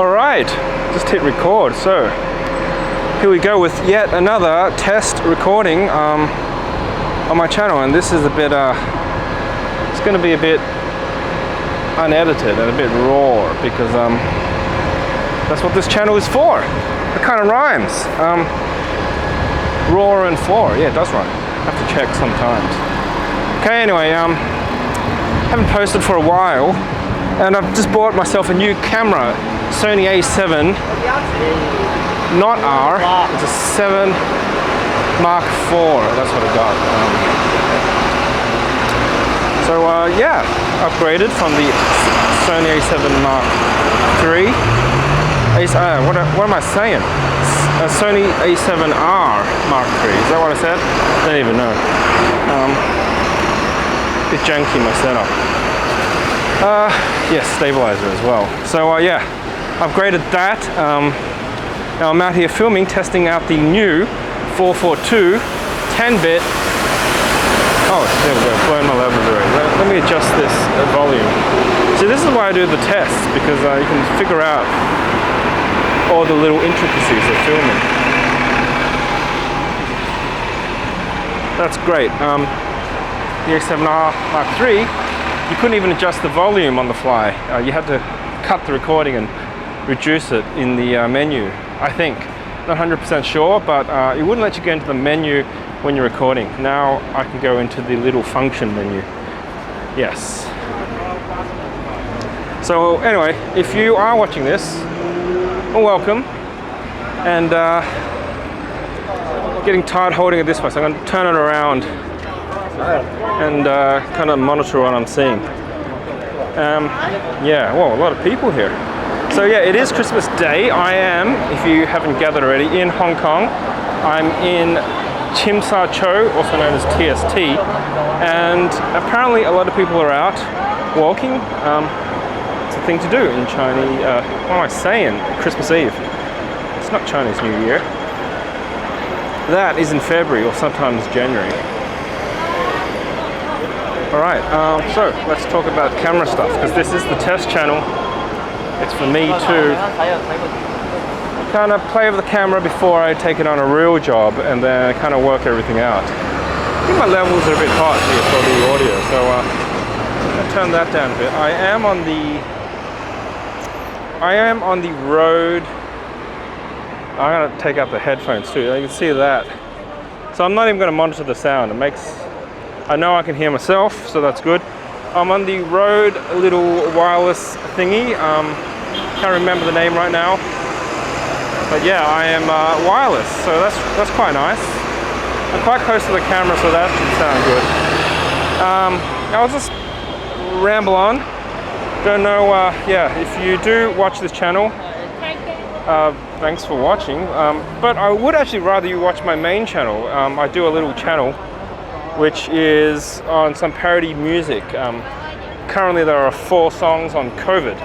Alright, just hit record. So here we go with yet another test recording on my channel, and this is a bit it's going to be a bit unedited and a bit raw because that's what this channel is for. It kind of rhymes. Raw and for, yeah, it does rhyme. I have to check sometimes. Okay, anyway, haven't posted for a while, and I've just bought myself a new camera, Sony A7, not R, it's a 7 Mark IV, that's what I got. Yeah, upgraded from the Sony A7 Mark III. What am I saying? A Sony A7R Mark III, is that what I said? I don't even know. Bit janky my setup. Yes, stabilizer as well. So yeah, upgraded that. Now I'm out here filming, testing out the new 442 10-bit. Oh, there we go, blowing my levels already. Let me adjust this volume. See, this is why I do the tests, because you can figure out all the little intricacies of filming. That's great. The A7R Mark III, you couldn't even adjust the volume on the fly. You had to cut the recording and reduce it in the menu, I think. Not 100% sure, but it wouldn't let you go into the menu when you're recording. Now I can go into the little function menu. Yes. So anyway, if you are watching this, well, welcome. And getting tired holding it this way, so I'm going to turn it around and kind of monitor what I'm seeing. Yeah, well, a lot of people here. So yeah, it is Christmas Day. I am, if you haven't gathered already, in Hong Kong. I'm in Tsim Sha Tsui, also known as TST, and apparently a lot of people are out walking. It's a thing to do in Chinese, what am I saying? Christmas Eve. It's not Chinese New Year. That is in February or sometimes January. Alright, so let's talk about camera stuff, because this is the test channel. It's for me to kind of play with the camera before I take it on a real job and then kind of work everything out. I think my levels are a bit hot here for the audio, so I'll turn that down a bit. I am on the road. I'm going to take out the headphones too. You can see that. So I'm not even going to monitor the sound. I know I can hear myself, so that's good. I'm on the Rode little wireless thingy. Can't remember the name right now. But yeah, I am wireless, so that's quite nice. I'm quite close to the camera, so that should sound good. I'll just ramble on. Don't know, yeah, if you do watch this channel, thanks for watching. But I would actually rather you watch my main channel. I do a little channel which is on some parody music. Currently there are 4 songs on COVID.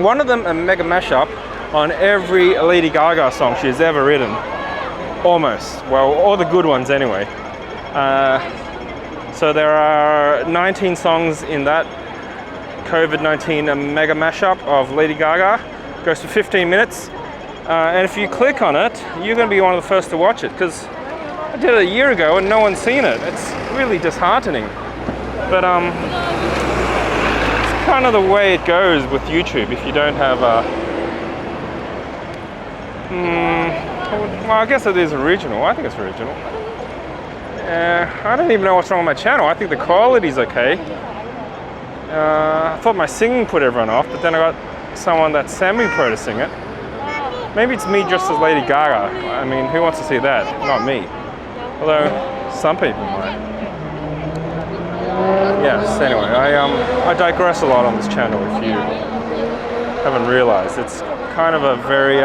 One of them a mega mashup on every Lady Gaga song she's ever written. Almost. Well, all the good ones anyway. So there are 19 songs in that COVID-19 mega mashup of Lady Gaga. It goes for 15 minutes. And if you click on it, you're going to be one of the first to watch it, because I did it a year ago and no one's seen it. It's really disheartening. But it's kind of the way it goes with YouTube if you don't have a... well, I guess it is original. I think it's original. I don't even know what's wrong with my channel. I think the quality's okay. I thought my singing put everyone off, but then I got someone that's semi-pro to sing it. Maybe it's me dressed as Lady Gaga. I mean, who wants to see that? Not me. Although, some people might. Yes, anyway, I digress a lot on this channel, if you haven't realized. It's kind of a very,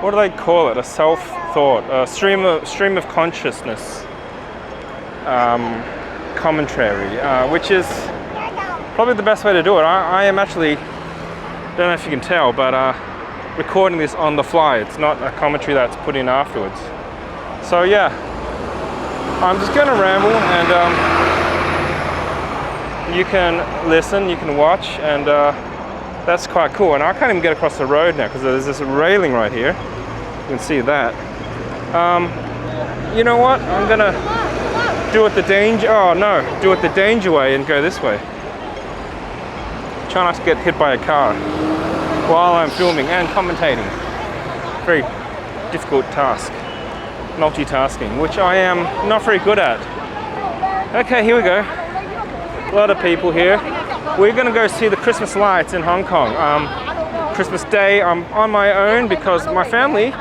what do they call it? A self-thought, a stream of consciousness commentary, which is probably the best way to do it. I am actually, don't know if you can tell, but recording this on the fly. It's not a commentary that's put in afterwards. So yeah, I'm just going to ramble and you can listen, you can watch, and that's quite cool. And I can't even get across the road now because there's this railing right here. You can see that. You know what? I'm gonna do it the danger way and go this way. Try not to get hit by a car while I'm filming and commentating. Very difficult task. Multitasking, which I am not very good at. Okay, here we go. A lot of people here. We're gonna go see the Christmas lights in Hong Kong. Christmas Day, I'm on my own because my family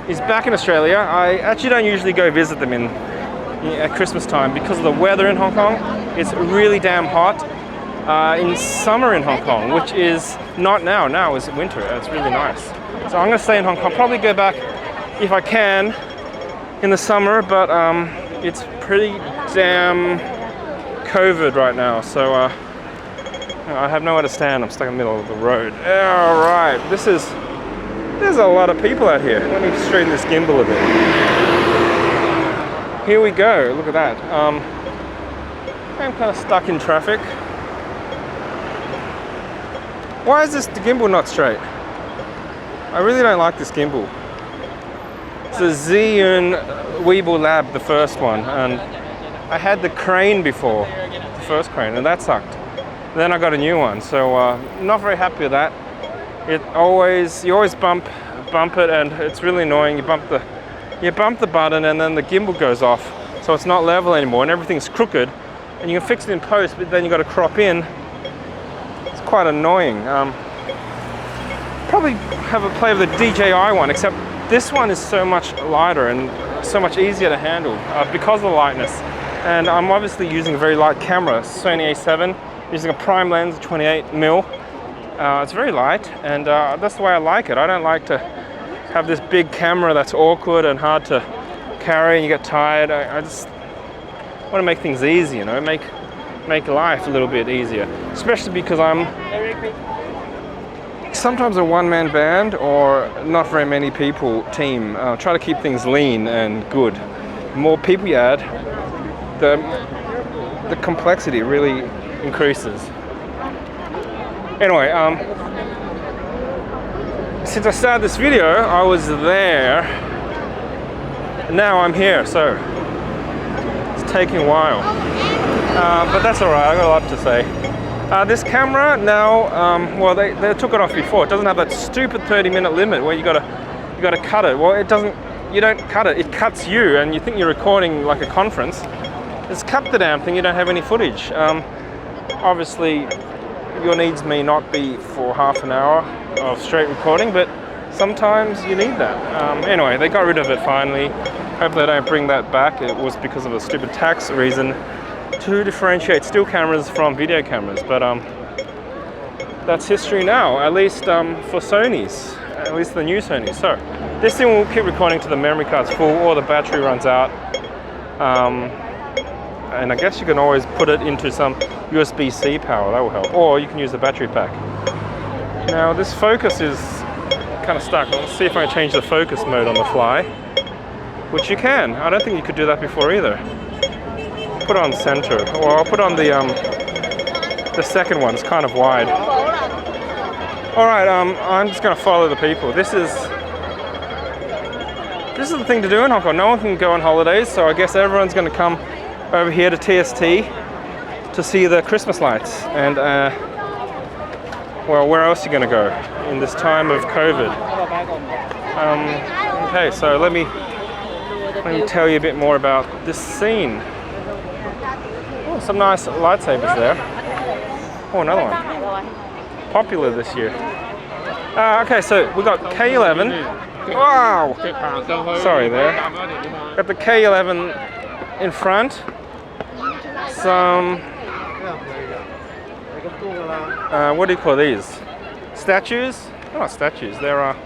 is back in Australia. I actually don't usually go visit them at Christmas time because of the weather in Hong Kong. It's really damn hot in summer in Hong Kong, which is not now. Now is winter. It's really nice. So I'm gonna stay in Hong Kong. Probably go back if I can in the summer, but it's pretty damn COVID right now, so I have nowhere to stand. I'm stuck in the middle of the road. All right, there's a lot of people out here. Let me straighten this gimbal a bit. Here we go, look at that. I'm kind of stuck in traffic. Why is the gimbal not straight? I really don't like this gimbal. It's a Zhiyun Weibo Lab, the first one, and I had the crane before, the first crane, and that sucked. Then I got a new one, so not very happy with that. You always bump it, and it's really annoying. You bump the button, and then the gimbal goes off, so it's not level anymore, and everything's crooked. And you can fix it in post, but then you got to crop in. It's quite annoying. Probably have a play with the DJI one, except this one is so much lighter and so much easier to handle because of the lightness. And I'm obviously using a very light camera, Sony A7, using a prime lens, 28mm. It's very light, and that's the way I like it. I don't like to have this big camera that's awkward and hard to carry and you get tired. I just want to make things easy, you know, make life a little bit easier. Especially because I'm sometimes a one-man band or not very many people team. Try to keep things lean and good. The more people you add, the complexity really increases. Anyway, since I started this video, I was there. Now I'm here, so it's taking a while. But that's alright, I got a lot to say. This camera now, well, they took it off before. It doesn't have that stupid 30-minute limit where you gotta cut it. Well, it doesn't. You don't cut it. It cuts you, and you think you're recording like a conference. It's cut the damn thing. You don't have any footage. Obviously, your needs may not be for half an hour of straight recording, but sometimes you need that. Anyway, they got rid of it finally. Hope they don't bring that back. It was because of a stupid tax reason to differentiate still cameras from video cameras, but that's history now, at least for Sony's, at least the new Sony. So this thing will keep recording till the memory card's full or the battery runs out. And I guess you can always put it into some USB-C power, that will help, or you can use the battery pack. Now this focus is kind of stuck. Let's see if I can change the focus mode on the fly, which you can. I don't think you could do that before either. Put it on center, or I'll put on the second one. It's kind of wide. All right, I'm just going to follow the people. This is the thing to do in Hong Kong. No one can go on holidays, so I guess everyone's going to come over here to TST to see the Christmas lights. And well, where else are you going to go in this time of COVID? Okay, so let me tell you a bit more about this scene. Oh, some nice lightsabers there. Oh, another one. Popular this year. Okay, so we got K11. Wow! Sorry there. Got the K11 in front. Some... what do you call these? Statues? Oh, not statues. There are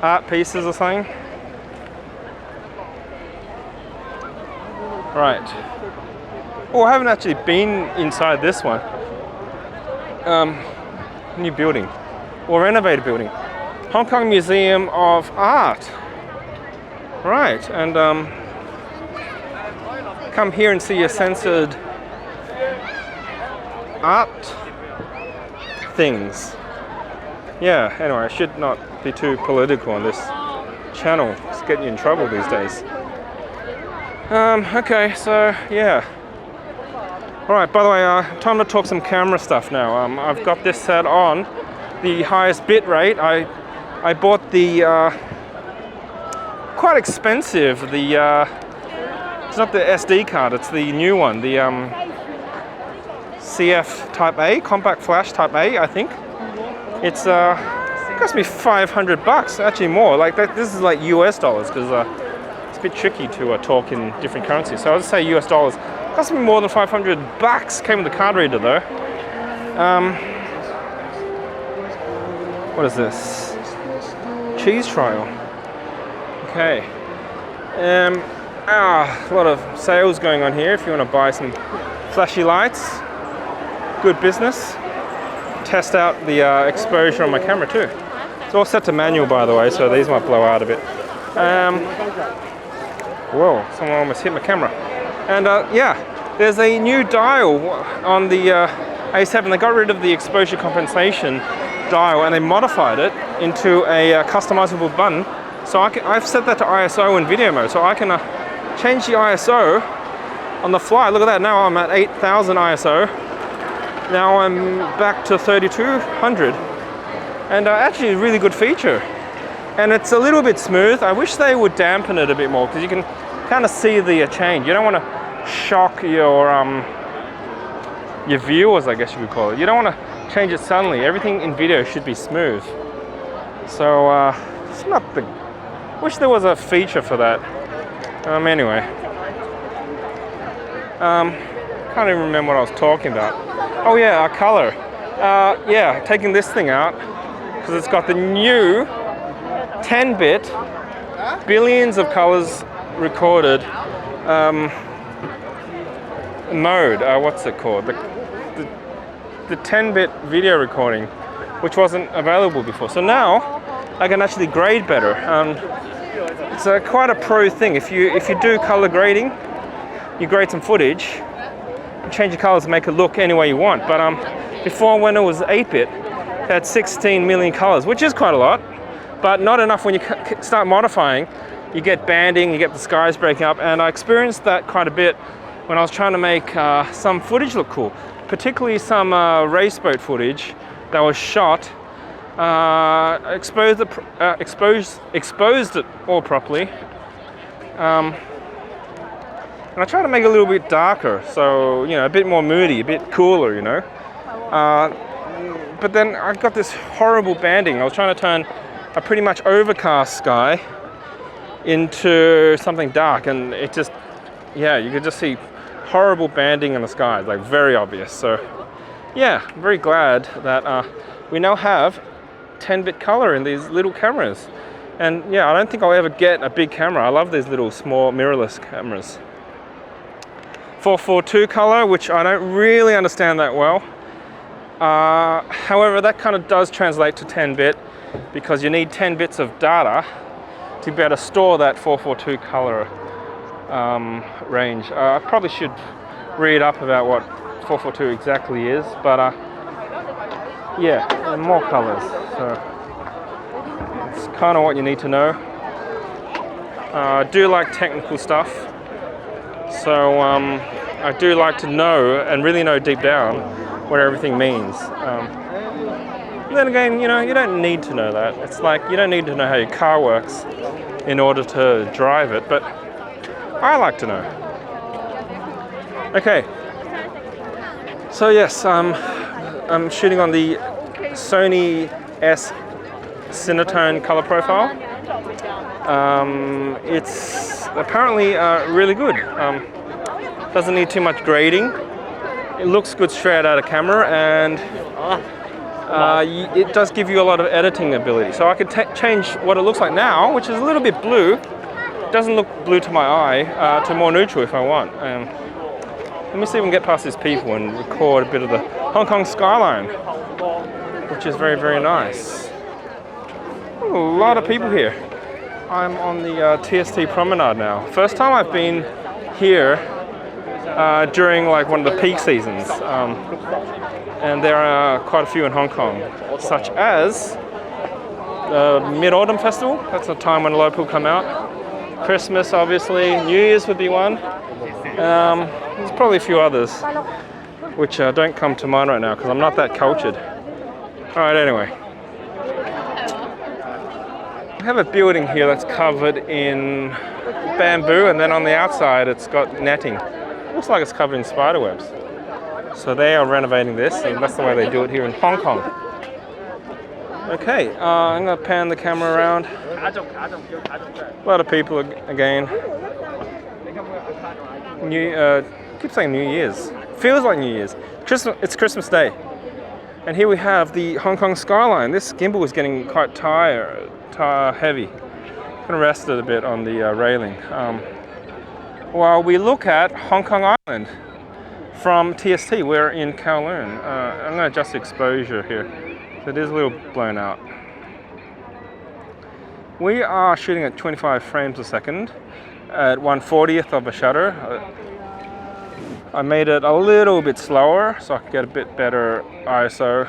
art pieces or something. Right. Oh, I haven't actually been inside this one. New building, or renovated building. Hong Kong Museum of Art. Right, and come here and see a censored art things. Yeah, anyway, I should not be too political on this channel. It's getting you in trouble these days. Okay, so yeah. Alright, by the way, time to talk some camera stuff now. I've got this set on the highest bit rate. I bought the quite expensive, it's not the SD card, it's the new one, the CF Type A, Compact Flash Type A, I think. It's it cost me $500, actually more. Like this is like US dollars, because it's a bit tricky to talk in different currencies. So I'll just say US dollars. It cost me more than $500. Came with the card reader though. What is this? Cheese trial. Okay. A lot of sales going on here if you want to buy some flashy lights. Good business. Test out the exposure on my camera too. It's all set to manual, by the way, so these might blow out a bit. Whoa, someone almost hit my camera. And yeah, there's a new dial on the A7. They got rid of the exposure compensation dial and they modified it into a customizable button. So I've set that to ISO in video mode, so I can change the ISO on the fly. Look at that, now I'm at 8000 ISO. Now I'm back to 3200. And actually a really good feature. And it's a little bit smooth. I wish they would dampen it a bit more, because you can kind of see the change. You don't want to shock your viewers, I guess you could call it. You don't want to change it suddenly. Everything in video should be smooth. So it's not the... Wish there was a feature for that. Anyway. Can't even remember what I was talking about. Oh yeah, color. Yeah, taking this thing out, because it's got the new 10-bit, billions of colors recorded mode. What's it called? The 10-bit video recording, which wasn't available before. So now I can actually grade better. It's quite a pro thing. If you do color grading, you grade some footage, you change the colors, make it look any way you want. But before, when it was 8-bit, it had 16 million colors, which is quite a lot, but not enough. When you start modifying, you get banding, you get the skies breaking up, and I experienced that quite a bit when I was trying to make some footage look cool, particularly some race boat footage that was shot, exposed it all properly, and I try to make it a little bit darker, so, you know, a bit more moody, a bit cooler, you know. But then I got this horrible banding. I was trying to turn a pretty much overcast sky into something dark, and it just, yeah, you could just see horrible banding in the sky, like very obvious. So yeah, I'm very glad that we now have 10-bit color in these little cameras. And yeah, I don't think I'll ever get a big camera. I love these little small mirrorless cameras. 442 color, which I don't really understand that well. However, that kind of does translate to 10-bit, because you need 10 bits of data to be able to store that 442 color range. I probably should read up about what 442 exactly is, but yeah, more colors. So it's kind of what you need to know. I do like technical stuff, so I do like to know and really know deep down what everything means. Then again, you know, you don't need to know that. It's like you don't need to know how your car works in order to drive it, but I like to know. Okay, so yes, I'm shooting on the Sony S Cinetone color profile. It's apparently really good. Doesn't need too much grading. It looks good straight out of camera, and it does give you a lot of editing ability. So I could change what it looks like now, which is a little bit blue. Doesn't look blue to my eye, to more neutral if I want. Let me see if we can get past these people and record a bit of the Hong Kong skyline, which is very, very nice. A lot of people here. I'm on the TST promenade now. First time I've been here during like one of the peak seasons. And there are quite a few in Hong Kong, such as the Mid-Autumn Festival. That's the time when a lot of people come out. Christmas, obviously. New Year's would be one. There's probably a few others, which don't come to mind right now because I'm not that cultured. Alright, anyway. We have a building here that's covered in bamboo, and then on the outside it's got netting. Looks like it's covered in spider webs. So they are renovating this, and that's the way they do it here in Hong Kong. Okay, I'm going to pan the camera around. A lot of people again. Keep saying New Year's. Feels like New Year's. It's Christmas Day. And here we have the Hong Kong Skyline. This gimbal is getting quite heavy. I'm going to rest it a bit on the railing. While we look at Hong Kong Island from TST, we're in Kowloon. I'm going to adjust the exposure here. So it is a little blown out. We are shooting at 25 frames a second at 1/40th of a shutter. I made it a little bit slower so I could get a bit better ISO.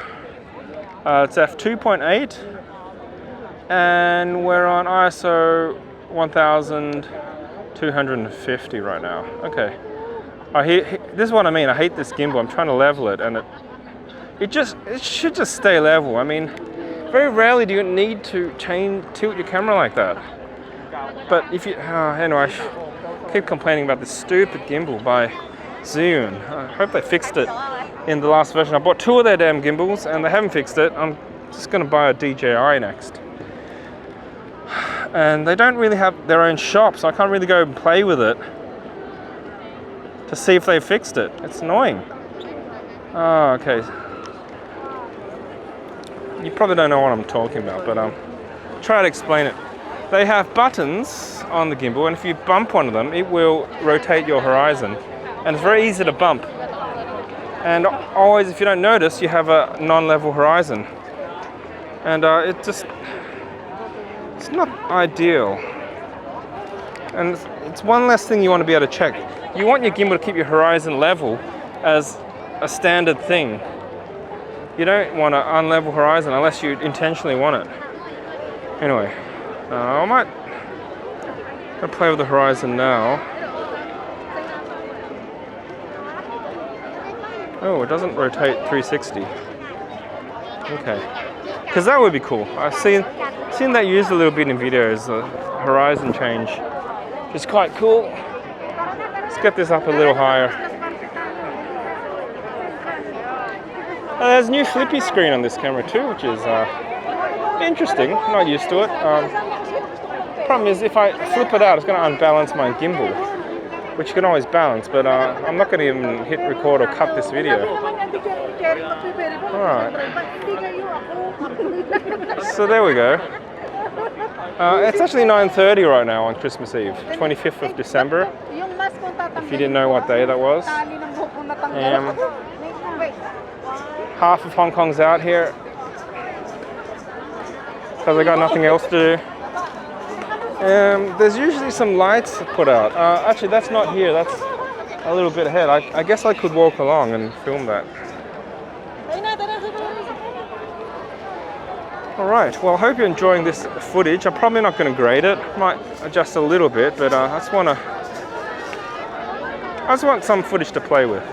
It's f2.8 and we're on ISO 1250 right now. Okay. This is what I mean. I hate this gimbal. I'm trying to level it, and it should just stay level. I mean, very rarely do you need to tilt your camera like that. But if you anyway, I keep complaining about this stupid gimbal by Zhiyun. I hope they fixed it in the last version. I bought 2 of their damn gimbals and they haven't fixed it. I'm just going to buy a DJI next. And they don't really have their own shop, so I can't really go and play with it to see if they fixed it. It's annoying. Oh, okay. You probably don't know what I'm talking about, but try to explain it. They have buttons on the gimbal, and if you bump one of them, it will rotate your horizon. And it's very easy to bump. And always, if you don't notice, you have a non-level horizon. And it's not ideal. And it's one less thing you want to be able to check. You want your gimbal to keep your horizon level as a standard thing. You don't want an unlevel horizon unless you intentionally want it. Anyway, I might play with the horizon now. Oh, it doesn't rotate 360. Okay, because that would be cool. I've seen that used a little bit in videos, the horizon change. It's quite cool. Let's get this up a little higher. There's a new flippy screen on this camera too, which is interesting. I'm not used to it. Problem is, if I flip it out, it's going to unbalance my gimbal, which you can always balance, but I'm not going to even hit record or cut this video. Alright. So there we go. It's actually 9:30 right now on Christmas Eve, 25th of December, if you didn't know what day that was. Half of Hong Kong's out here because they got nothing else to do. There's usually some lights put out. Actually, that's not here, that's a little bit ahead. I guess I could walk along and film that. Alright, well, I hope you're enjoying this footage. I'm probably not going to grade it. Might adjust a little bit, but I just want some footage to play with.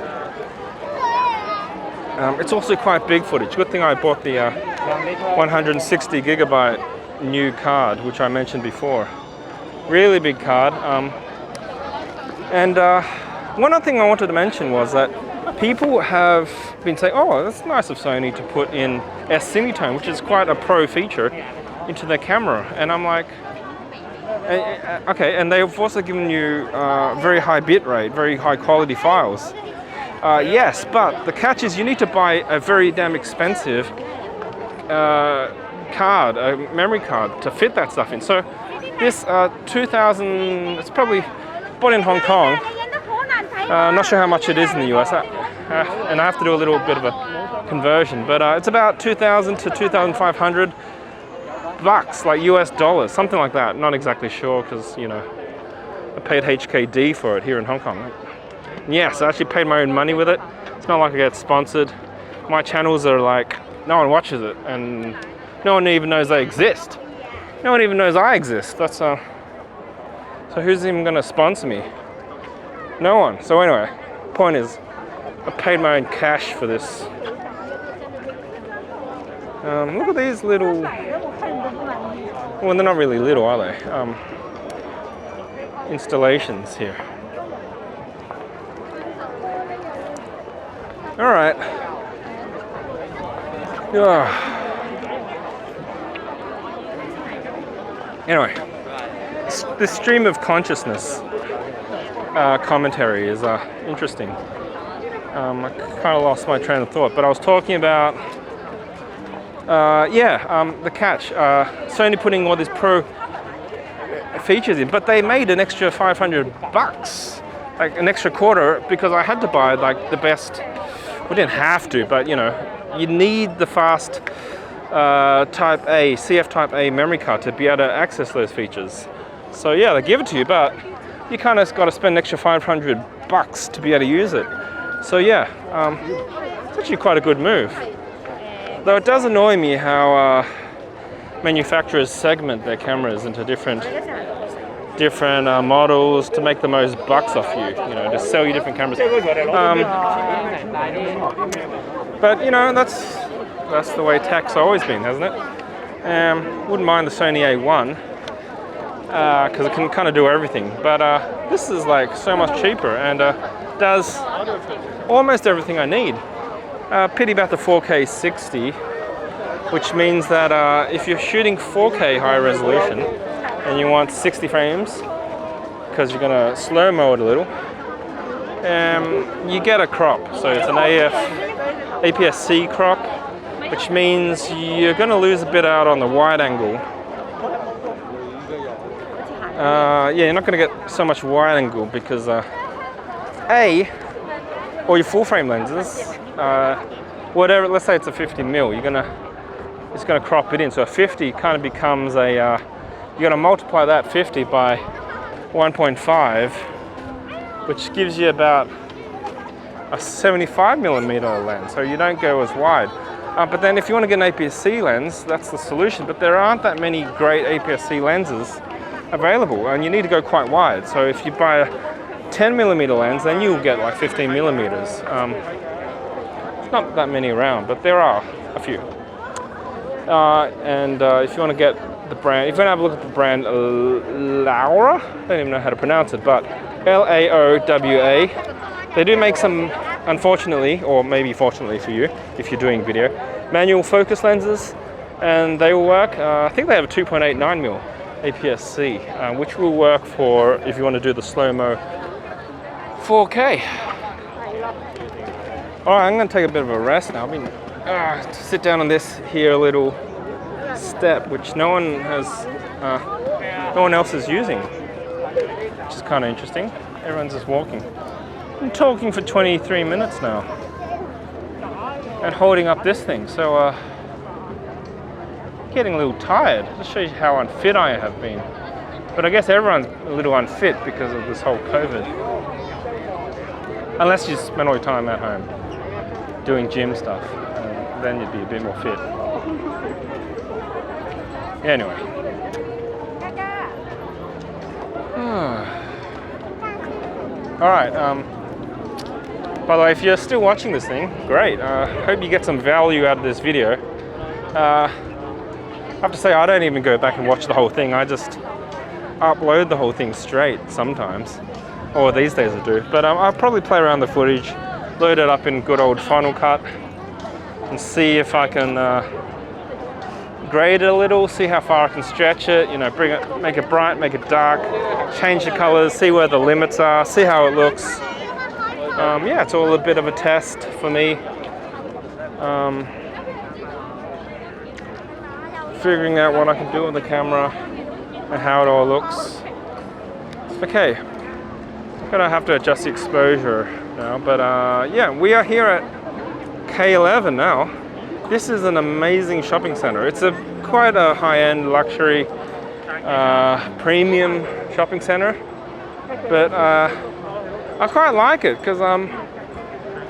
It's also quite big footage. Good thing I bought the 160 gigabyte new card, which I mentioned before. Really big card. One other thing I wanted to mention was that people have been saying, oh, that's nice of Sony to put in S Cinetone, which is quite a pro feature, into their camera. And I'm like, okay, and they've also given you very high bit rate, very high quality files. Yes, but the catch is you need to buy a very damn expensive card, a memory card, to fit that stuff in. So this 2000, it's probably bought in Hong Kong. Not sure how much it is in the US, and I have to do a little bit of a conversion, but it's about 2,000 to 2,500 bucks, like US dollars, something like that. Not exactly sure because, you know, I paid HKD for it here in Hong Kong. Yes, I actually paid my own money with it. It's not like I get sponsored. My channels are like, no one watches it, and no one even knows they exist. No one even knows I exist. That's so who's even gonna sponsor me? No one. So anyway, point is, I paid my own cash for this. Look at these little, well, they're not really little, are they? Installations here. All right. Anyway, this stream of consciousness commentary is interesting. I kind of lost my train of thought, but I was talking about the catch. Sony putting all these pro features in, but they made an extra $500, like an extra quarter, because I had to buy like the best. We didn't have to, but you know, you need the fast Type A, CF Type A memory card to be able to access those features. So yeah, they give it to you, but you kind of got to spend an extra $500 to be able to use it. So yeah, it's actually quite a good move. Though it does annoy me how manufacturers segment their cameras into different models to make the most bucks off you, you know, to sell you different cameras. But you know, that's the way tech's always been, hasn't it? Wouldn't mind the Sony A1 because it can kind of do everything. But this is like so much cheaper and does almost everything I need. Pity about the 4K 60, which means that if you're shooting 4K high resolution and you want 60 frames because you're going to slow-mo it a little, you get a crop. So it's an APS-C crop, which means you're going to lose a bit out on the wide angle. You're not going to get so much wide angle because or your full frame lenses, whatever, let's say it's a 50mm, it's gonna crop it in. So a 50 kind of becomes a, you're gonna multiply that 50 by 1.5, which gives you about a 75mm lens. So you don't go as wide. But then if you want to get an APS-C lens, that's the solution. But there aren't that many great APS-C lenses available, and you need to go quite wide. So if you buy a 10mm lens, then you'll get like 15mm. It's not that many around, but there are a few. If you want to get the brand, if you want to have a look at the brand Laowa, I don't even know how to pronounce it, but Laowa, they do make some, unfortunately, or maybe fortunately for you, if you're doing video, manual focus lenses, and they will work. I think they have a 2.89mm APS-C, which will work for if you want to do the slow-mo 4K. All right, I'm going to take a bit of a rest now. I mean, to sit down on this here little step, which no one else is using, which is kind of interesting. Everyone's just walking. I'm talking for 23 minutes now and holding up this thing, so getting a little tired. Just shows you how unfit I have been. But I guess everyone's a little unfit because of this whole COVID. Unless you spend all your time at home doing gym stuff, then you'd be a bit more fit. Anyway. All right. By the way, if you're still watching this thing, great. Hope you get some value out of this video. I have to say, I don't even go back and watch the whole thing. I just upload the whole thing straight sometimes. Or these days I do. But I'll probably play around the footage, load it up in good old Final Cut, and see if I can grade it a little, see how far I can stretch it, you know, bring it, make it bright, make it dark, change the colors, see where the limits are, see how it looks. Yeah, it's all a bit of a test for me. Figuring out what I can do with the camera and how it all looks. Okay, gonna have to adjust the exposure now, but yeah, we are here at K11 now. This is an amazing shopping center. It's quite a high-end luxury premium shopping center, but I quite like it because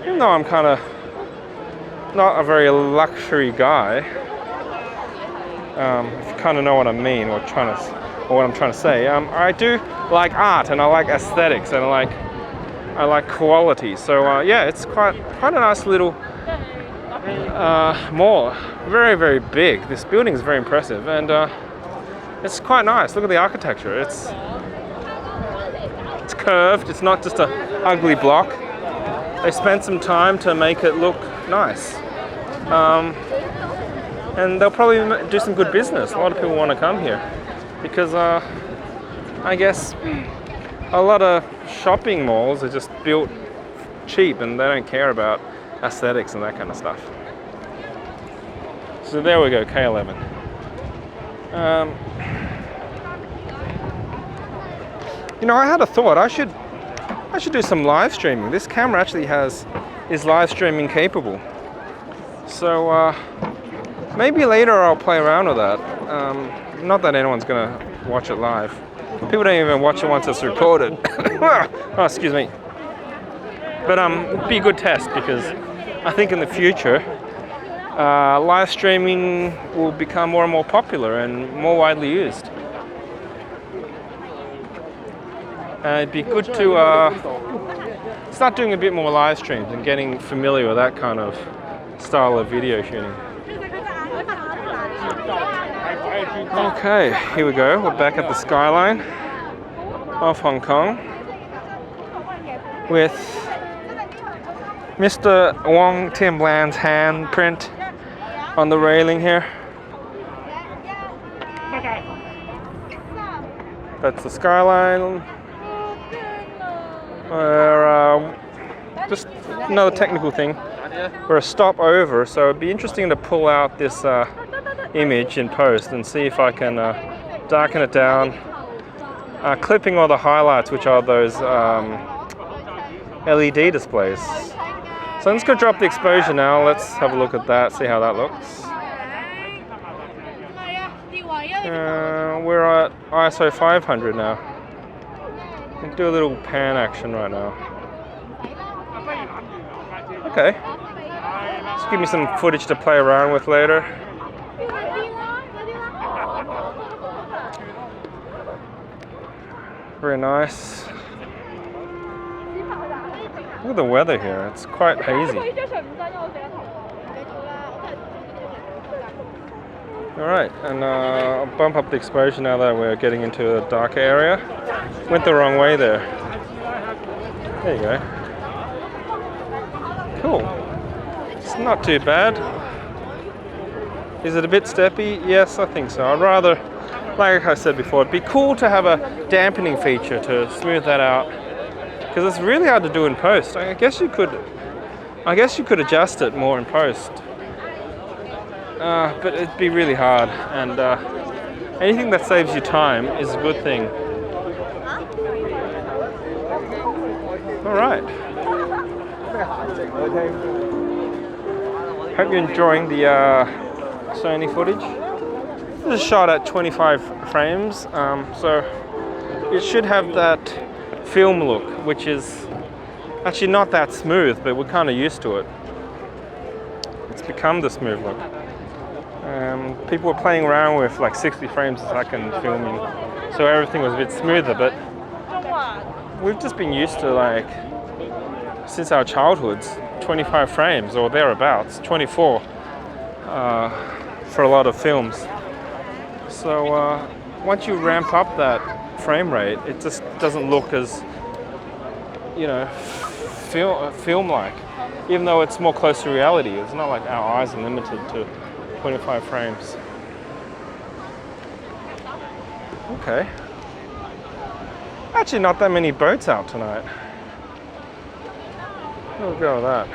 even though I'm kind of not a very luxury guy, if you kind of know what I mean, or what I'm trying to say, I do like art and I like aesthetics and I like quality. So yeah, it's quite a nice little mall. Very, very big. This building is very impressive, and it's quite nice. Look at the architecture. It's curved. It's not just an ugly block. They spent some time to make it look nice. And they'll probably do some good business. A lot of people want to come here because I guess a lot of shopping malls are just built cheap and they don't care about aesthetics and that kind of stuff. So there we go, K11. You know, I had a thought. I should do some live streaming. This camera actually is live streaming capable. So maybe later I'll play around with that. Not that anyone's gonna watch it live. People don't even watch it once it's recorded. Oh, excuse me. But it'd be a good test because I think in the future live streaming will become more and more popular and more widely used. It'd be good to start doing a bit more live streams and getting familiar with that kind of style of video shooting. Okay, here we go. We're back at the Skyline of Hong Kong with Mr. Wong Tim Bland's handprint on the railing here. That's the Skyline. Just another technical thing. We're a stop over, so it'd be interesting to pull out this image in post and see if I can darken it down, clipping all the highlights, which are those LED displays. So I'm just going to drop the exposure now. Let's have a look at that, see how that looks. We're at ISO 500 now. We'll do a little pan action right now. Okay. Just give me some footage to play around with later. Very nice. Look at the weather here, it's quite hazy. Alright, and I'll bump up the exposure now that we're getting into a darker area. Went the wrong way there. There you go. Cool. It's not too bad. Is it a bit steppy? Yes, I think so. I'd rather, like I said before, it'd be cool to have a dampening feature to smooth that out. Because it's really hard to do in post. I guess you could adjust it more in post. But it'd be really hard, and anything that saves you time is a good thing. Alright. Hope you're enjoying the Sony footage. This is shot at 25 frames, so it should have that film look, which is actually not that smooth, but we're kind of used to it. It's become the smooth look. People were playing around with like 60 frames a second filming, so everything was a bit smoother, but we've just been used to, like, since our childhoods, 25 frames or thereabouts, 24 for a lot of films. So once you ramp up that frame rate, it just doesn't look as, you know, film-like. Even though it's more close to reality, it's not like our eyes are limited to 25 frames. Okay. Actually, not that many boats out tonight. We'll go with that.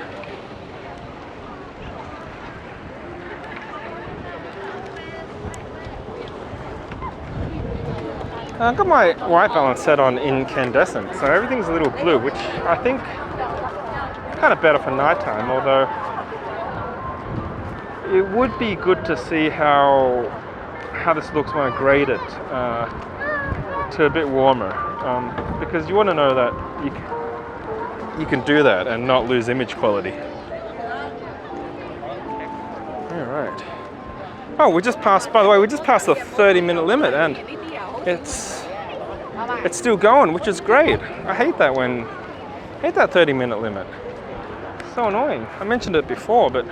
I've got my white balance set on incandescent, so everything's a little blue, which I think is kind of better for nighttime, although it would be good to see how this looks when I grade it to a bit warmer, because you want to know that you can do that and not lose image quality. Alright. Oh, we just passed, by the way, we just passed the 30-minute limit, and it's still going, which is great. I hate that 30-minute limit. It's so annoying. I mentioned it before, but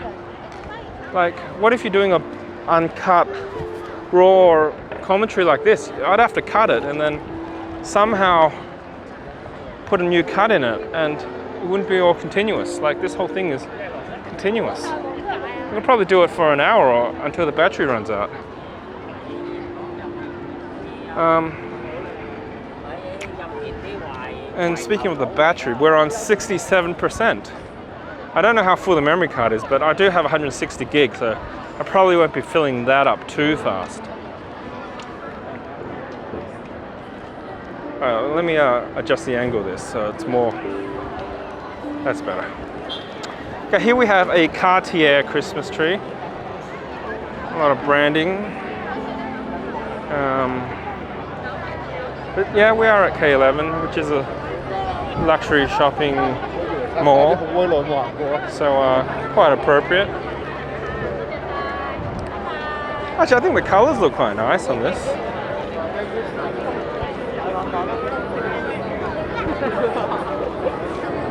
like, what if you're doing a uncut, raw commentary like this? I'd have to cut it and then somehow put a new cut in it, and it wouldn't be all continuous. Like, this whole thing is continuous. I'll probably do it for an hour or until the battery runs out. And speaking of the battery, we're on 67%. I don't know how full the memory card is, but I do have 160 gigs, so I probably won't be filling that up too fast. Let me adjust the angle of this so it's more, that's better. Okay, here we have a Cartier Christmas tree. A lot of branding. But yeah, we are at K11, which is a luxury shopping mall. So quite appropriate. Actually, I think the colors look quite nice on this.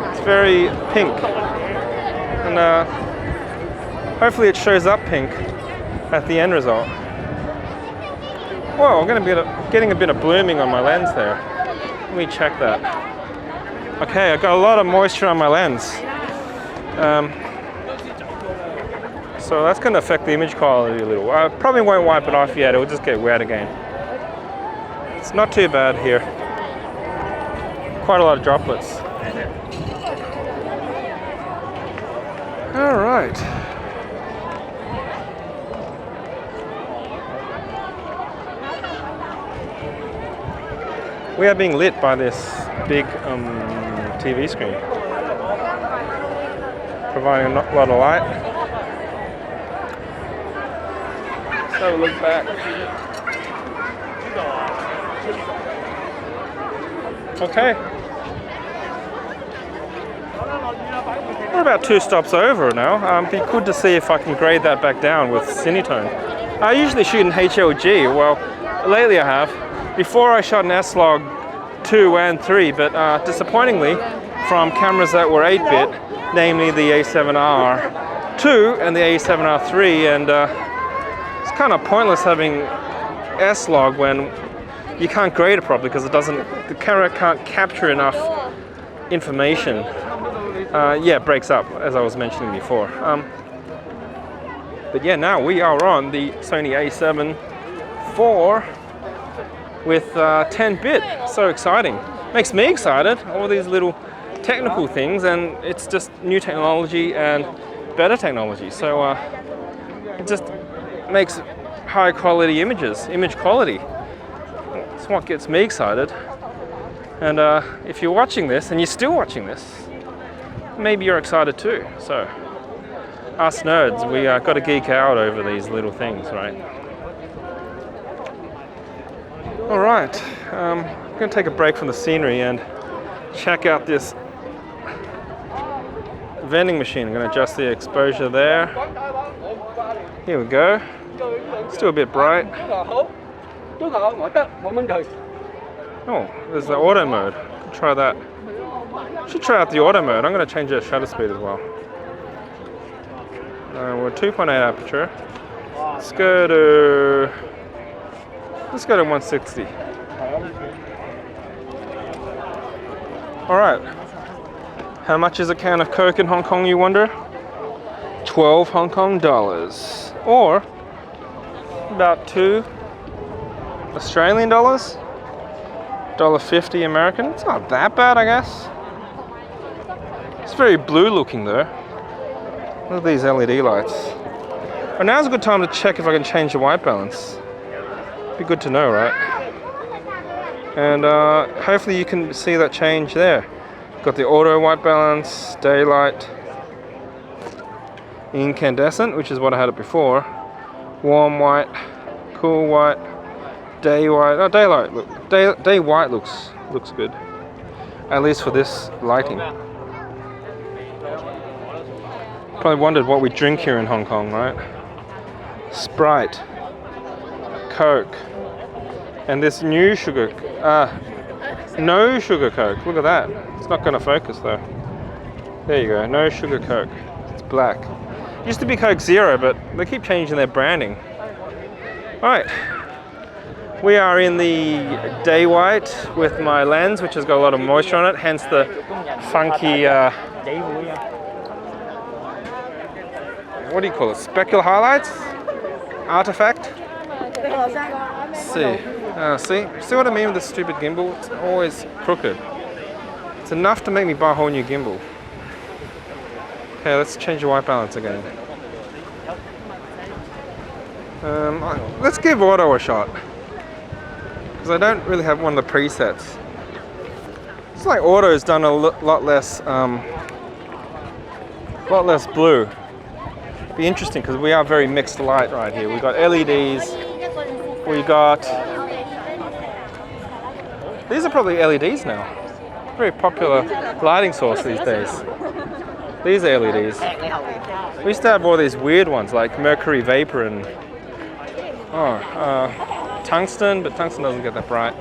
It's very pink. And hopefully it shows up pink at the end result. Whoa, I'm going to be getting a bit of blooming on my lens there. Let me check that. Okay, I've got a lot of moisture on my lens. So that's going to affect the image quality a little. I probably won't wipe it off yet, it'll just get wet again. It's not too bad here. Quite a lot of droplets. All right. We are being lit by this big TV screen, providing a lot of light. So look back. Okay. We're about 2 stops over now. Be good to see if I can grade that back down with Cinetone. I usually shoot in HLG. Well, lately I have. Before I shot in S-Log 2 and 3, but disappointingly, from cameras that were 8-bit, namely the A7R II and the A7R III, and it's kind of pointless having S-Log when you can't grade it properly because the camera can't capture enough information. Yeah, it breaks up, as I was mentioning before. But yeah, now we are on the Sony A7 IV with 10-bit. So exciting. Makes me excited, all these little technical things, and it's just new technology and better technology. So it just makes high quality images, image quality. That's what gets me excited. And if you're watching this, and you're still watching this, maybe you're excited too. So, us nerds, we got to geek out over these little things, right? All right, I'm going to take a break from the scenery and check out this vending machine. I'm going to adjust the exposure there. Here we go. Still a bit bright. Oh, there's the auto mode. Could try that. Should try out the auto mode. I'm going to change the shutter speed as well. We're 2.8 aperture. Let's go to 160. All right. How much is a can of Coke in Hong Kong, you wonder? 12 Hong Kong dollars, or about 2 Australian dollars. $1.50 American. It's not that bad, I guess. It's very blue looking though. Look at these LED lights. But now's a good time to check if I can change the white balance. Be good to know, right? And hopefully you can see that change there. Got the auto white balance, daylight, incandescent, which is what I had it before, warm white, cool white, day white. Oh, daylight. Look, day white looks good. At least for this lighting. Probably wondered what we drink here in Hong Kong, right? Sprite, Coke, and this new sugar, no sugar Coke. Look at that. It's not going to focus though. There you go, no sugar Coke. It's black. It used to be Coke Zero, but they keep changing their branding. Alright, we are in the day white with my lens, which has got a lot of moisture on it, hence the funky, what do you call it, specular highlights? Artifact? See what I mean with this stupid gimbal? It's always crooked. It's enough to make me buy a whole new gimbal. Okay, let's change the white balance again. Let's give auto a shot, because I don't really have one of the presets. It's like auto's done a lot less blue. Be interesting because we are very mixed light right here. We've got LEDs. We got, these are probably LEDs now. Very popular lighting source these days. These are LEDs. We used to have all these weird ones like mercury vapor and tungsten, but tungsten doesn't get that bright.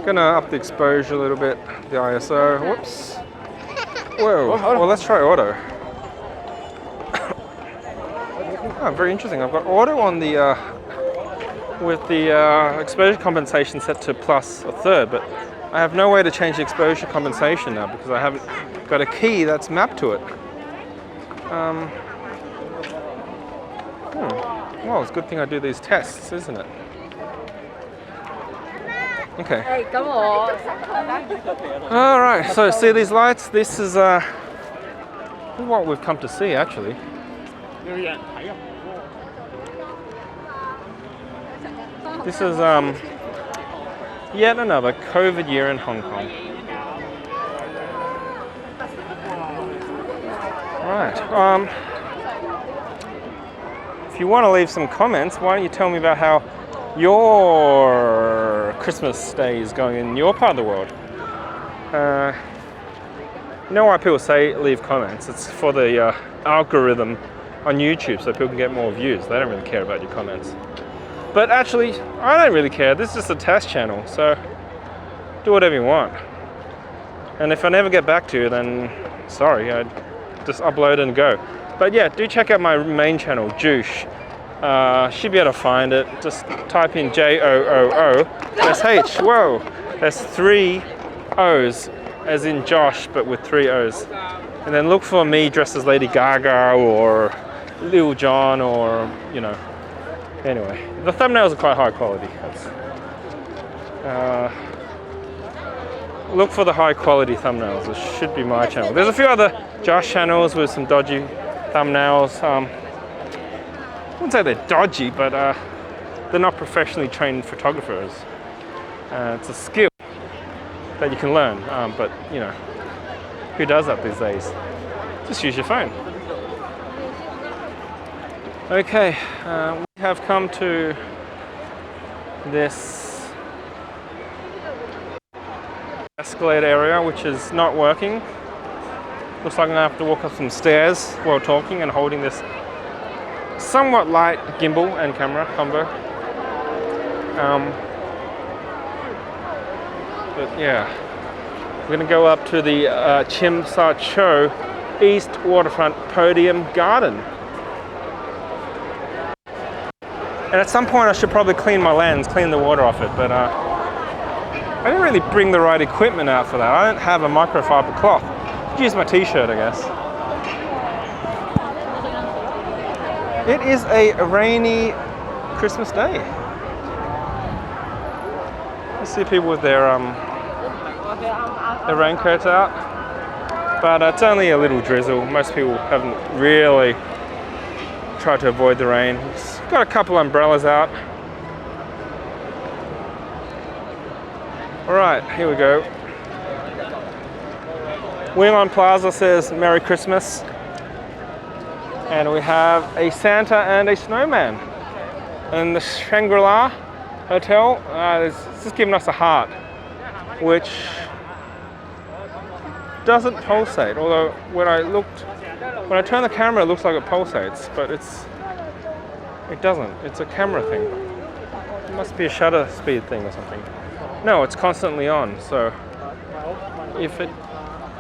Gonna up the exposure a little bit, the ISO. Whoops. Whoa. Well, let's try auto. Oh, very interesting. I've got auto on the with the exposure compensation set to +1/3, but I have no way to change the exposure compensation now because I haven't got a key that's mapped to it. Well, it's a good thing I do these tests, isn't it? Okay. Alright, so see these lights? This is what we've come to see actually. This is yet another COVID year in Hong Kong. Right. If you want to leave some comments, why don't you tell me about how your Christmas day is going in your part of the world? You know why people say leave comments? It's for the algorithm on YouTube so people can get more views. They don't really care about your comments. But actually, I don't really care. This is just a test channel, so do whatever you want. And if I never get back to you, then sorry, I just upload and go. But yeah, do check out my main channel, Juice. Should be able to find it. Just type in JOOOSH. Whoa, there's 3 O's, as in Josh, but with 3 O's. And then look for me dressed as Lady Gaga or Lil Jon, or you know. Anyway, the thumbnails are quite high quality. Look for the high quality thumbnails. It should be my channel. There's a few other Josh channels with some dodgy thumbnails. I wouldn't say they're dodgy, but they're not professionally trained photographers. It's a skill that you can learn, but you know, who does that these days? Just use your phone. Okay, we have come to this escalator area, which is not working. Looks like I'm gonna have to walk up some stairs while talking and holding this somewhat light gimbal and camera combo. But yeah, we're gonna go up to the Chim Sa Cho East Waterfront Podium Garden. And at some point I should probably clean my lens, clean the water off it, but I didn't really bring the right equipment out for that. I don't have a microfiber cloth. Could use my t-shirt, I guess. It is a rainy Christmas day. I see people with their raincoats out, but it's only a little drizzle. Most people haven't really tried to avoid the rain. Got a couple umbrellas out. All right, here we go. Wheelon Plaza says Merry Christmas. And we have a Santa and a snowman. And the doesn't pulsate, although when I turn the camera it looks like it pulsates, but it doesn't. It's a camera thing. It must be a shutter speed thing or something. No, it's constantly on, so if it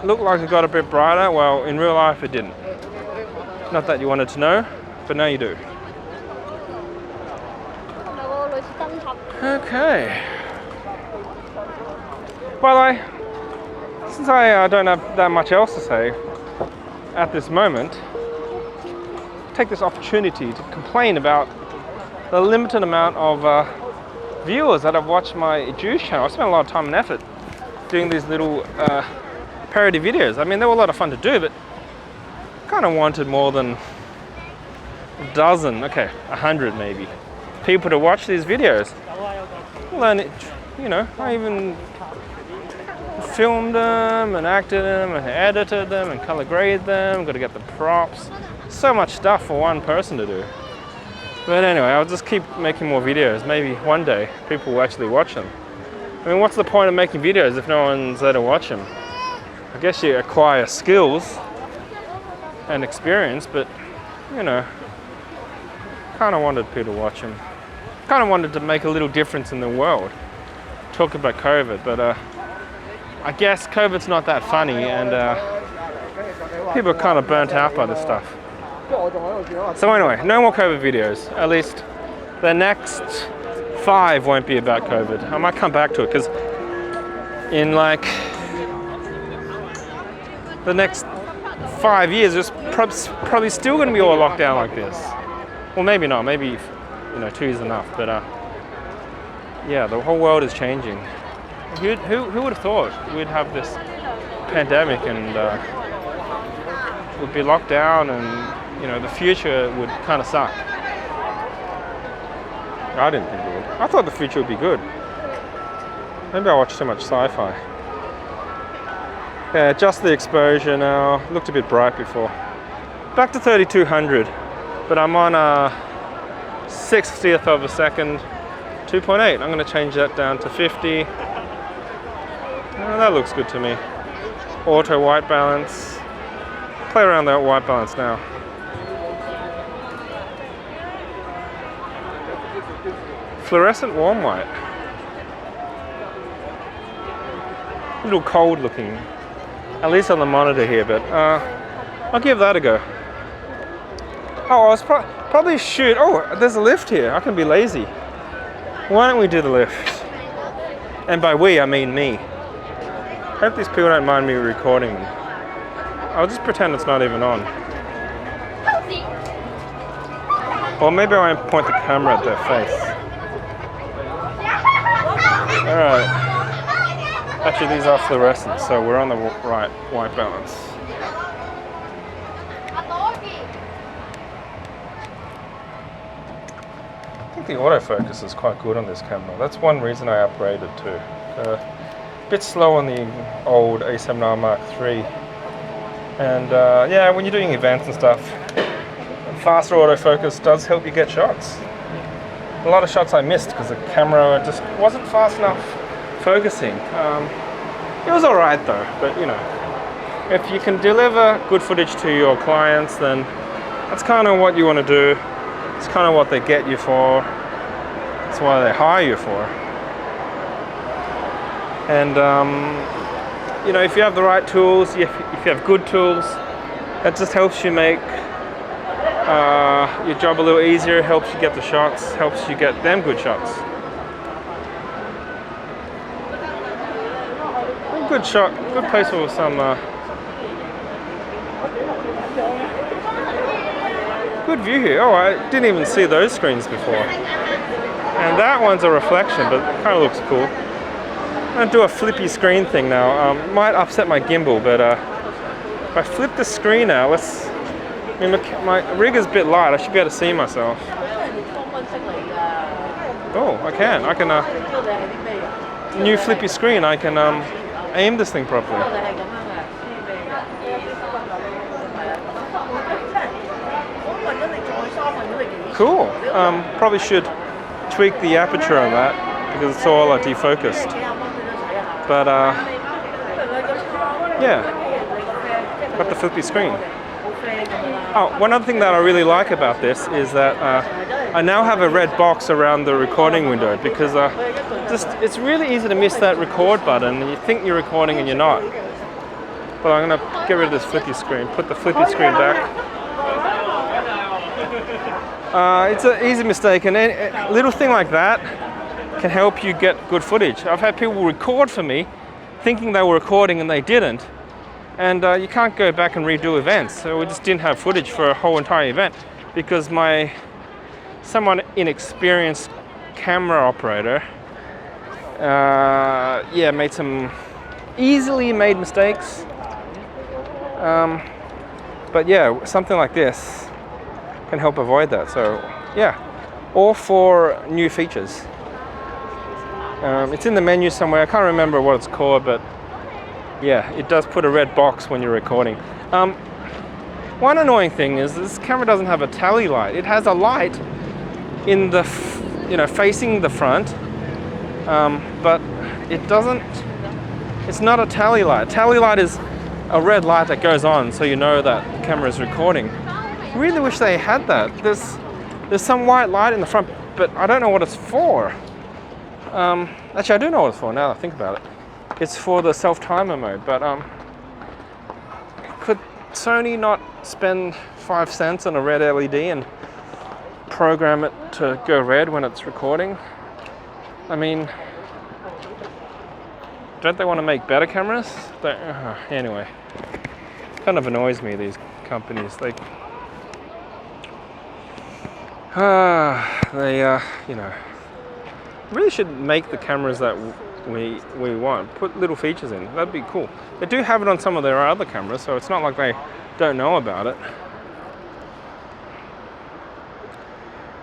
looked like it got a bit brighter, well, in real life it didn't. Not that you wanted to know, but now you do. Okay. Well, since I don't have that much else to say at this moment, take this opportunity to complain about the limited amount of viewers that have watched my Juice channel. I spent a lot of time and effort doing these little parody videos. I mean, they were a lot of fun to do, but I kind of wanted more than a dozen, okay, 100 maybe, people to watch these videos. Well, then, you know, I even filmed them and acted them and edited them and color graded them. Got to get the props. So much stuff for one person to do. But anyway, I'll just keep making more videos. Maybe one day people will actually watch them. I mean, what's the point of making videos if no one's there to watch them? I guess you acquire skills and experience, but you know, kind of wanted people to watch them. Kind of wanted to make a little difference in the world. Talk about COVID, but I guess COVID's not that funny, and people are kind of burnt out by this stuff. So anyway, no more COVID videos. At least the next 5 won't be about COVID. I might come back to it because in like the next 5 years, it's probably still going to be all locked down like this. Well, maybe not. Maybe, you know, 2 years enough. But yeah, the whole world is changing. Who would have thought we'd have this pandemic and we'd be locked down, and you know, the future would kind of suck. I didn't think it would. I thought the future would be good. Maybe I watched too much sci-fi. Yeah, just the exposure now. Looked a bit bright before. Back to 3200, but I'm on a 60th of a second, 2.8. I'm going to change that down to 50. That looks good to me. Auto white balance. Play around that white balance now. Fluorescent warm white. A little cold looking, at least on the monitor here, but I'll give that a go. Oh, I was probably shoot. Oh, there's a lift here. I can be lazy. Why don't we do the lift? And by we, I mean me. Hope these people don't mind me recording them. I'll just pretend it's not even on. Or maybe I won't point the camera at their face. Alright. Actually, these are fluorescent, so we're on the right white balance. I think the autofocus is quite good on this camera. That's one reason I upgraded too. A bit slow on the old A7 R Mark III. And yeah, when you're doing events and stuff, faster autofocus does help you get shots. A lot of shots I missed because the camera just wasn't fast enough focusing. It was alright though, but you know, if you can deliver good footage to your clients, then that's kind of what you want to do. It's kind of what they get you for. That's why they hire you for. And you know, if you have the right tools, if you have good tools, that just helps you make your job a little easier, helps you get the shots, helps you get them good shots. Good shot, good place for some good view here. Oh, I didn't even see those screens before. And that one's a reflection, but it kind of looks cool. I'm going to do a flippy screen thing now. Might upset my gimbal, but if I flip the screen out, I mean, my rig is a bit light. I should be able to see myself. Oh, I can. New flippy screen. I can aim this thing properly. Cool. Probably should tweak the aperture on that because it's all defocused. But yeah. got the flippy screen. Oh, one other thing that I really like about this is that I now have a red box around the recording window because it's really easy to miss that record button and you think you're recording and you're not. But I'm going to get rid of this flippy screen, put the flippy screen back. It's an easy mistake, and a little thing like that can help you get good footage. I've had people record for me thinking they were recording and they didn't. And you can't go back and redo events. So we just didn't have footage for a whole entire event because my somewhat inexperienced camera operator made some easily made mistakes. But yeah, something like this can help avoid that. So yeah, all for new features. It's in the menu somewhere. I can't remember what it's called, but yeah, it does put a red box when you're recording. One annoying thing is this camera doesn't have a tally light. It has a light in the, facing the front, but it doesn't. It's not a tally light. Tally light is a red light that goes on, so you know that the camera is recording. I really wish they had that. There's some white light in the front, but I don't know what it's for. Actually, I do know what it's for now that I think about it. It's for the self-timer mode, but could Sony not spend 5 cents on a red LED and program it to go red when it's recording? I mean, don't they want to make better cameras? Anyway, kind of annoys me, these companies. They really should make the cameras that we want. Put little features in. That'd be cool. They do have it on some of their other cameras, so it's not like they don't know about it.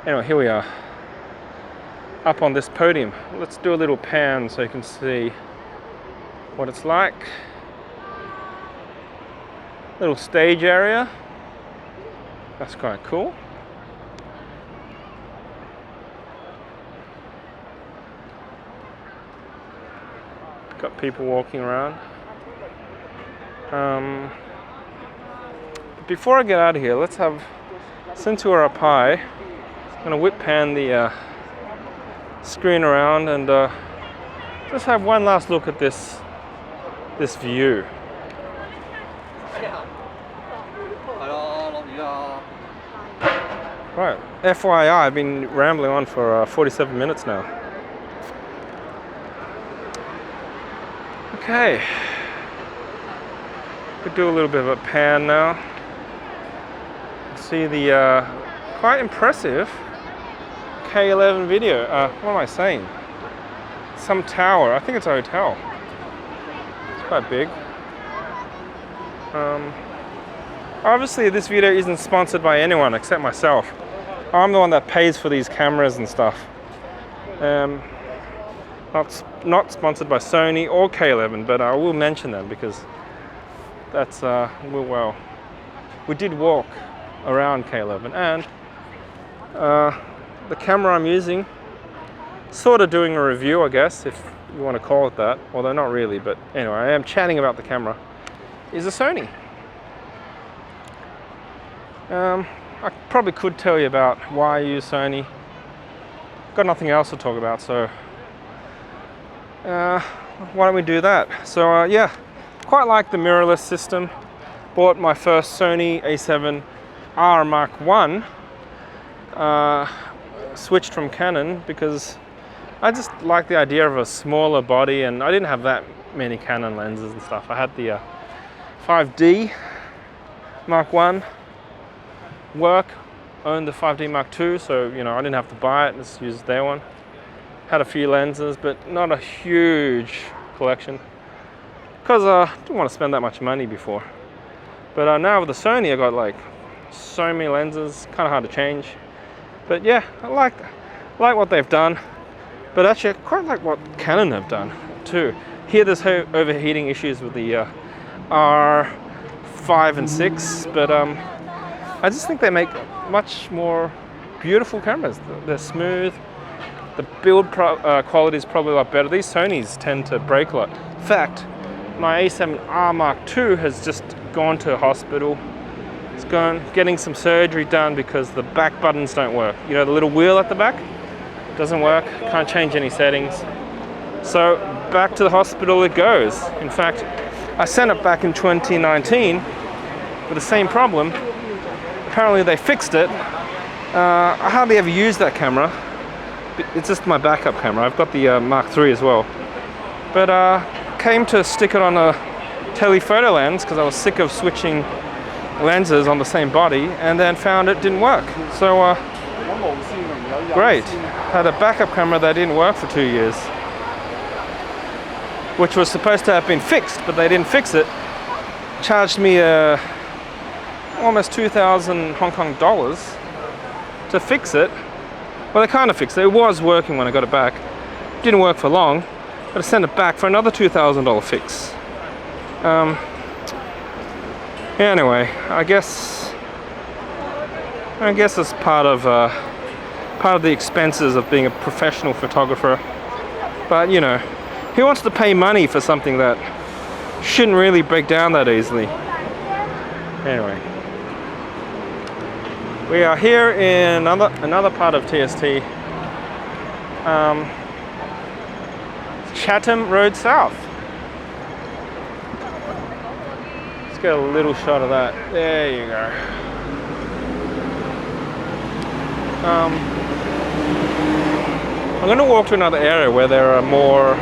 Anyway, here we are, up on this podium. Let's do a little pan so you can see what it's like. Little stage area. That's quite cool. Got people walking around. Before I get out of here, let's have, since we're up high, I'm gonna whip pan the screen around and just have one last look at this view. Right, FYI, I've been rambling on for 47 minutes now. Okay, could do a little bit of a pan now. See the quite impressive K11 video. What am I saying? Some tower. I think it's a hotel. It's quite big. Obviously, this video isn't sponsored by anyone except myself. I'm the one that pays for these cameras and stuff. Not sponsored by Sony or K11, but I will mention them because that's well. We did walk around K11 and the camera I'm using, sort of doing a review, I guess, if you want to call it that, although not really, but anyway, I am chatting about the camera, is a Sony. I probably could tell you about why I use Sony. Got nothing else to talk about, so why don't we do that? So yeah, quite like the mirrorless system. Bought my first Sony A7 R Mark I, switched from Canon because I just like the idea of a smaller body, and I didn't have that many Canon lenses and stuff. I had the 5D Mark I work, owned the 5D Mark II, so I didn't have to buy it, just used their one. Had a few lenses, but not a huge collection because I didn't want to spend that much money before. But now with the Sony, I got like so many lenses, kind of hard to change. But yeah, I like what they've done. But actually, I quite like what Canon have done too. Here, there's overheating issues with the R5 and 6, but I just think they make much more beautiful cameras. They're smooth. The build quality is probably a lot better. These Sonys tend to break a lot. In fact, my A7R Mark II has just gone to a hospital. It's getting some surgery done because the back buttons don't work. You know, the little wheel at the back doesn't work. Can't change any settings. So back to the hospital it goes. In fact, I sent it back in 2019 with the same problem. Apparently they fixed it. I hardly ever use that camera. It's just my backup camera. I've got the Mark III as well. But came to stick it on a telephoto lens because I was sick of switching lenses on the same body, and then found it didn't work. So great. Had a backup camera that didn't work for 2 years, which was supposed to have been fixed, but they didn't fix it. Charged me almost 2,000 Hong Kong dollars to fix it. Well, they kind of fixed it. It was working when I got it back. Didn't work for long, but I sent it back for another $2,000 fix. Anyway, I guess it's part of the expenses of being a professional photographer. But you know, who wants to pay money for something that shouldn't really break down that easily? Anyway, we are here in another part of TST, Chatham Road South. Let's get a little shot of that. There you go. I'm going to walk to another area where there are more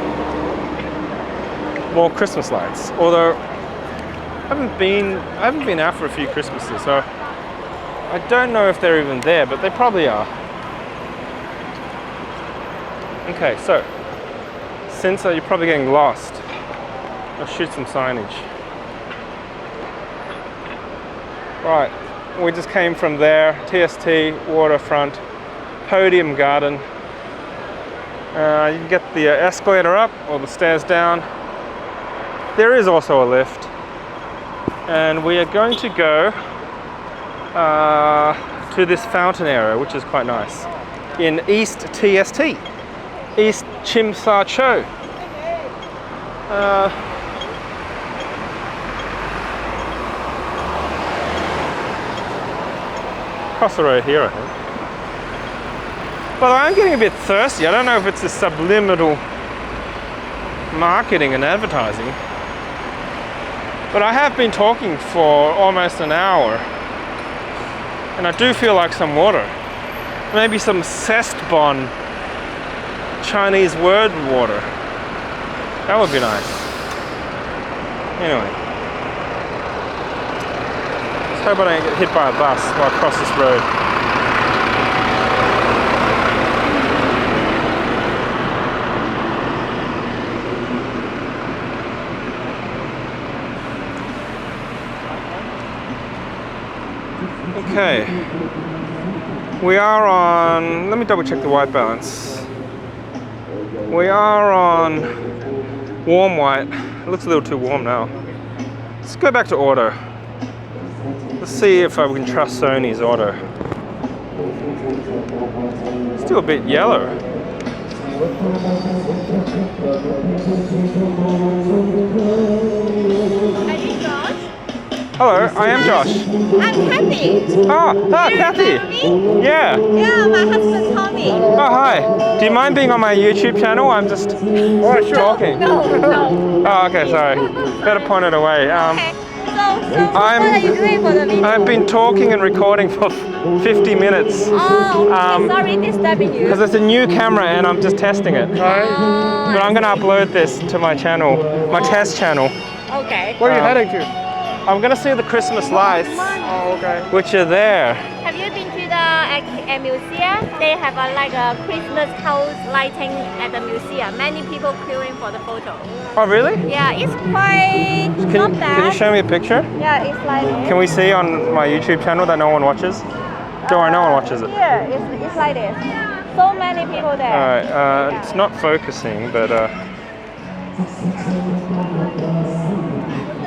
Christmas lights. Although I haven't been out for a few Christmases, so I don't know if they're even there, but they probably are. Okay, so since you're probably getting lost, I'll shoot some signage. Right, we just came from there, TST, waterfront, podium garden. You can get the escalator up or the stairs down. There is also a lift. And we are going to go to this fountain area, which is quite nice, in East TST, East Chim Sa Cho. Across the road here, I think. But I'm getting a bit thirsty. I don't know if it's a subliminal marketing and advertising, but I have been talking for almost an hour, and I do feel like some water. Maybe some Cestbon Chinese word water. That would be nice. Anyway, let's hope I don't get hit by a bus while I cross this road. Okay, we are on, let me double check the white balance. We are on warm white. It looks a little too warm now. Let's go back to auto. Let's see if we can trust Sony's auto. Still a bit yellow. Are you Josh? Hello, I am Josh. I'm Kathy. Kathy. Yeah. Yeah, my husband Tommy. Oh, hi. Do you mind being on my YouTube channel? I'm just talking. No. Oh, okay, sorry. Better point it away. Okay. So what are you doing for the video? I've been talking and recording for 50 minutes. Oh, okay. Sorry disturbing you. Because it's a new camera and I'm just testing it. Oh, But I'm going to upload this to my channel, my test channel. okay. Where are you heading to? I'm going to see the Christmas lights, Oh, okay. which are there. Have you been to the museum? They have like a Christmas house lighting at the museum. Many people queuing for the photo. Oh, really? Yeah, it's quite not bad. Can you show me a picture? Yeah, it's like this. Can we see on my YouTube channel that no one watches? Don't worry, no one watches it. Here, it's like this. So many people there. Alright, it's not focusing, but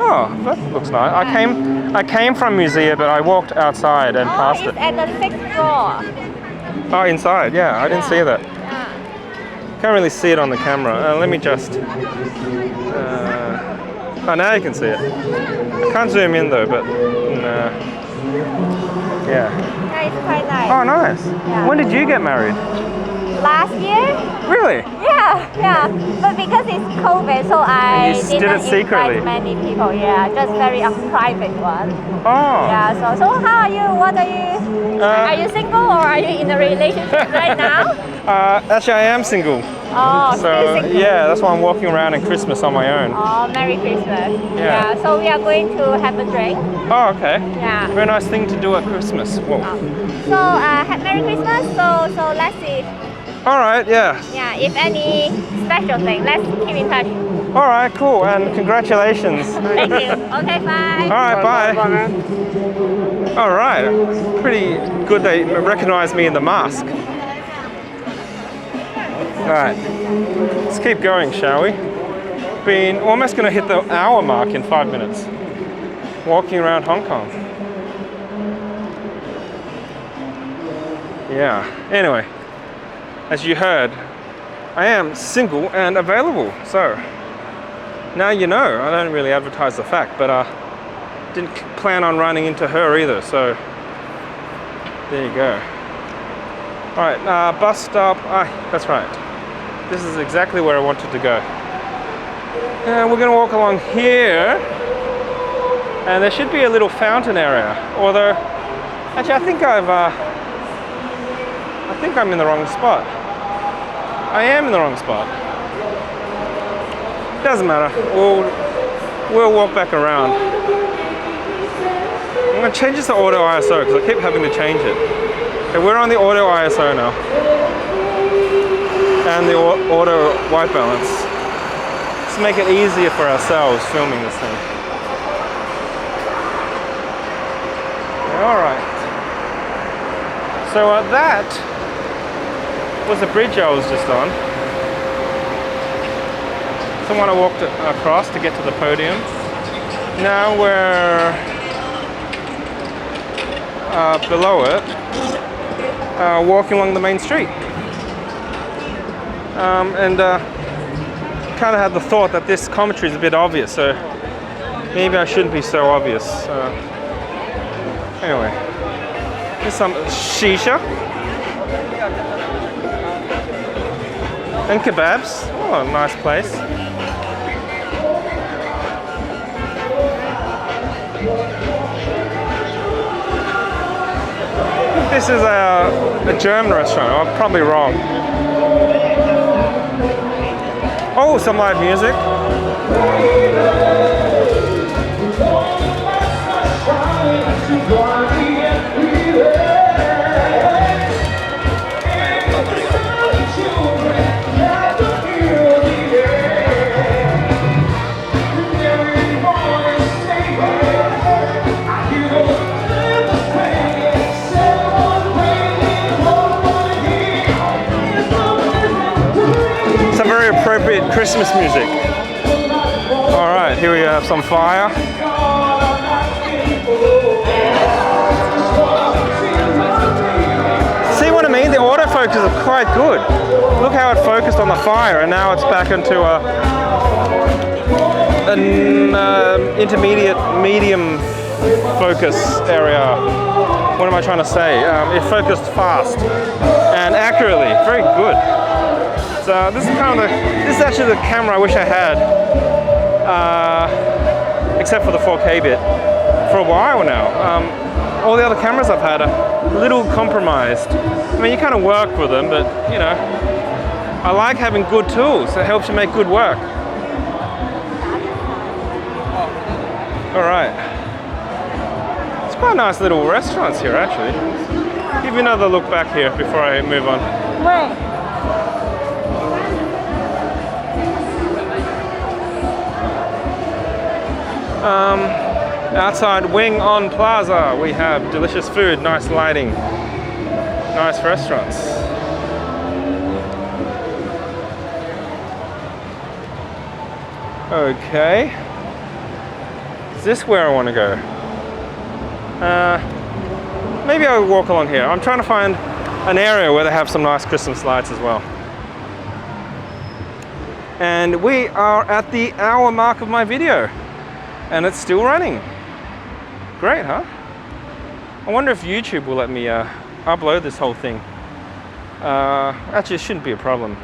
oh, that looks nice. I came from museum, but I walked outside and passed it's it. at the 6th floor. Oh, inside, yeah, I didn't see that. Yeah. Can't really see it on the camera. Let me just Oh, now you can see it. I can't zoom in though, but no. Yeah. Yeah, it's quite nice. Oh, nice. Yeah. When did you get married? Last year? Really? Yeah. But because it's COVID, so I You did didn't it secretly? invite many people. Yeah, just very a private one. Oh. Yeah. So how are you? What are you? Are you single or are you in a relationship right now? Actually, I am single. Oh, So still single. yeah, that's why I'm walking around in Christmas on my own. Oh, Merry Christmas. Yeah. So we are going to have a drink. Oh, okay. Yeah. Very nice thing to do at Christmas. Whoa. So Merry Christmas. So let's see. All right, yeah. Yeah. If any special thing, let's keep in touch. All right, cool, and congratulations. Thank you. Okay, bye. All right, bye. All right, pretty good they recognize me in the mask. All right, let's keep going, shall we? Been almost going to hit the hour mark in 5 minutes. Walking around Hong Kong. Yeah, anyway, as you heard, I am single and available, so now you know. I don't really advertise the fact, but didn't plan on running into her either, so there you go. All right, bus stop. That's right. This is exactly where I wanted to go. And we're gonna walk along here, and there should be a little fountain area. Although, actually, I think I'm in the wrong spot. I am in the wrong spot. Doesn't matter. We'll walk back around. I'm gonna change this to auto ISO because I keep having to change it. Okay, we're on the auto ISO now. And the auto white balance. Let's make it easier for ourselves filming this thing. All right. So that was the bridge I was just on. Someone I walked across to get to the podium. Now we're below it, walking along the main street. And kind of had the thought that this commentary is a bit obvious, so maybe I shouldn't be so obvious. Anyway, here's some shisha and kebabs. Oh, nice place. This is a German restaurant. I'm probably wrong. Oh, some live music. Some very appropriate Christmas music. All right, here we have some fire. See what I mean? The autofocus is quite good. Look how it focused on the fire, and now it's back into an intermediate medium focus area. What am I trying to say? It focused fast and accurately. Very good. So this is this is actually the camera I wish I had, except for the 4K bit, for a while now. All the other cameras I've had are a little compromised. I mean, you kind of work with them, but you know, I like having good tools. It helps you make good work. All right. It's quite nice little restaurants here, actually. Give you another look back here before I move on. Wait. Outside Wing On Plaza, we have delicious food, nice lighting, nice restaurants. Okay. Is this where I want to go? Maybe I'll walk along here. I'm trying to find an area where they have some nice Christmas lights as well. And we are at the hour mark of my video. and it's still running. Great, huh? I wonder if YouTube will let me upload this whole thing. Actually, it shouldn't be a problem.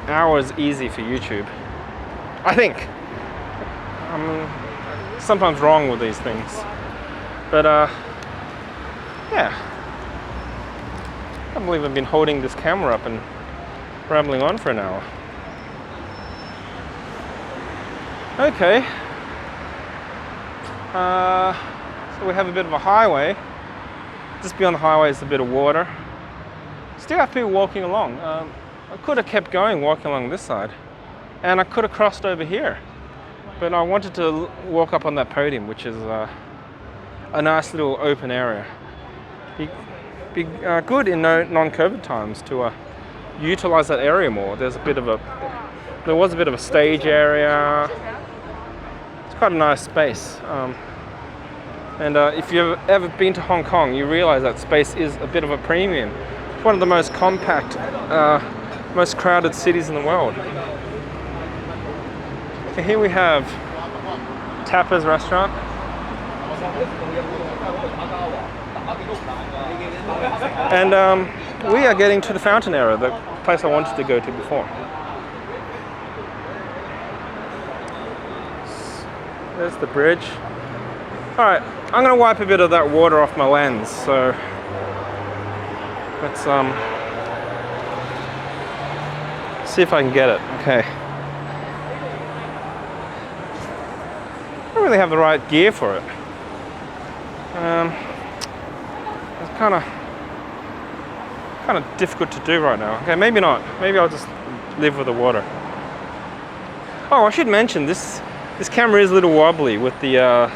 Hours easy for YouTube, I think. I'm sometimes wrong with these things, but yeah. I can't believe I've been holding this camera up and rambling on for an hour. Okay. So we have a bit of a highway. Just beyond the highway is a bit of water. Still have people walking along. I could have kept going walking along this side, and I could have crossed over here, but I wanted to walk up on that podium, which is a nice little open area. Be good in non-COVID times to utilize that area more. There was a bit of a stage area. It's quite a nice space. And if you've ever been to Hong Kong, you realize that space is a bit of a premium. It's one of the most compact, most crowded cities in the world. So here we have Tapas restaurant. And we are getting to the fountain area, the place I wanted to go to before. There's the bridge. Alright, I'm going to wipe a bit of that water off my lens, so let's see if I can get it. Okay. I don't really have the right gear for it. It's kind of difficult to do right now. Okay, maybe not. Maybe I'll just live with the water. Oh, I should mention this camera is a little wobbly with the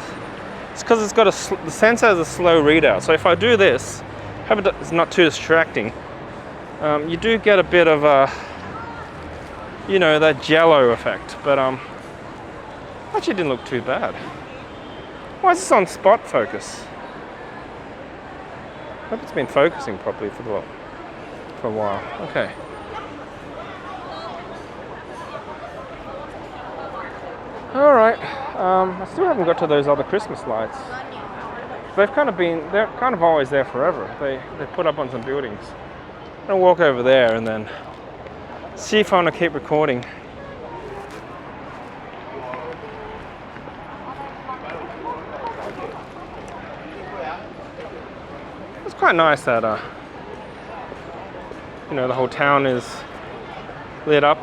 it's because it's got the sensor has a slow readout. So if I do this, hope it's not too distracting. You do get a bit of you know, that jello effect, but actually didn't look too bad. Why is this on spot focus? I hope it's been focusing properly for a while. Okay. All right. I still haven't got to those other Christmas lights. They're kind of always there forever. They put up on some buildings. I'm gonna walk over there and then see if I want to keep recording. It's quite nice that you know, the whole town is lit up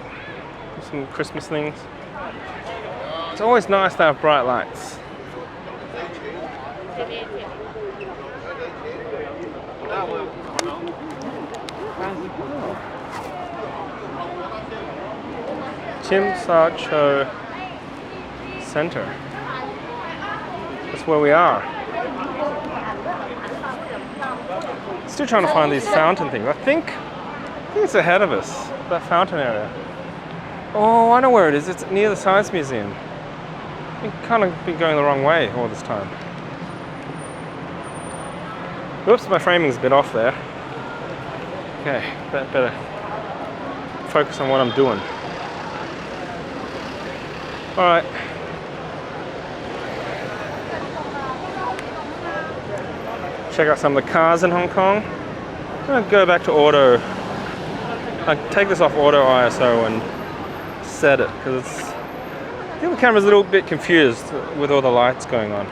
with some Christmas things. It's always nice to have bright lights. Chim Sa Cho Center. That's where we are. Still trying to find these fountain things. I think it's ahead of us, that fountain area. Oh, I know where it is. It's near the Science Museum. I've kind of been going the wrong way all this time. Whoops, my framing's a bit off there. Okay, better focus on what I'm doing. Alright. Check out some of the cars in Hong Kong. I'm going to go back to auto. I take this off auto ISO and set it because I think the camera's a little bit confused with all the lights going on.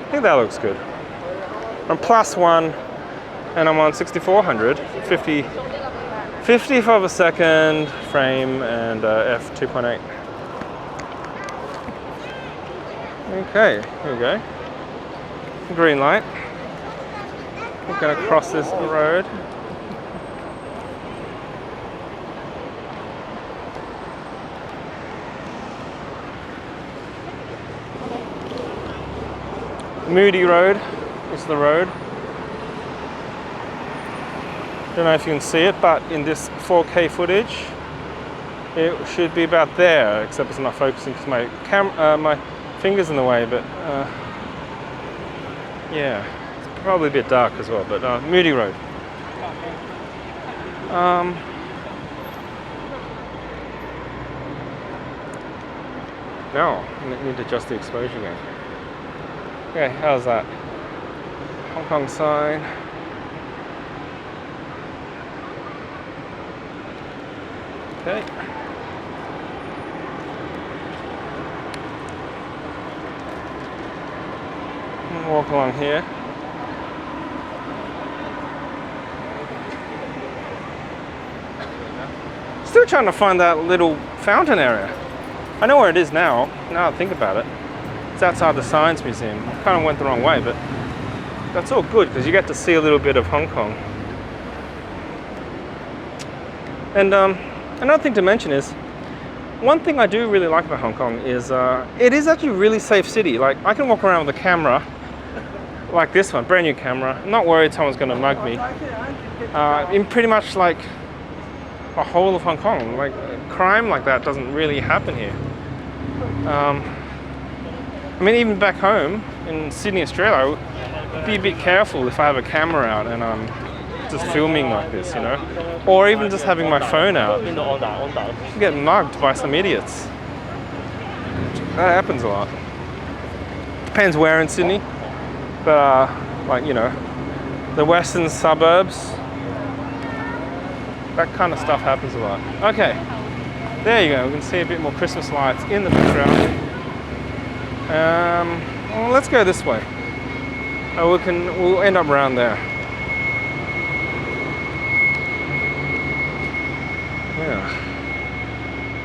I think that looks good. I'm +1 and I'm on 6400, 50 of a second frame and f2.8. Okay, here we go. Green light. We're going to cross this road. Moody Road is the road. Don't know if you can see it, but in this 4K footage, it should be about there, except it's not focusing because my finger's in the way, but yeah, it's probably a bit dark as well, but Moody Road. No, I need to adjust the exposure again. Okay, how's that? Hong Kong sign. Okay. Walk along here. Still trying to find that little fountain area. I know where it is now I think about it. It's outside the Science Museum. Kind of went the wrong way, but that's all good because you get to see a little bit of Hong Kong. And another thing to mention is, one thing I do really like about Hong Kong is it is actually a really safe city. Like, I can walk around with a camera like this one, brand new camera. I'm not worried someone's going to mug me. In pretty much like the whole of Hong Kong, like crime like that doesn't really happen here. I mean, even back home in Sydney, Australia, I'd be a bit careful if I have a camera out and I'm just filming like this, you know, or even just having my phone out. You get mugged by some idiots. That happens a lot. Depends where in Sydney, but like, you know, the western suburbs, that kind of stuff happens a lot. Okay, there you go. We can see a bit more Christmas lights in the background. Well, let's go this way. We'll end up around there. Yeah.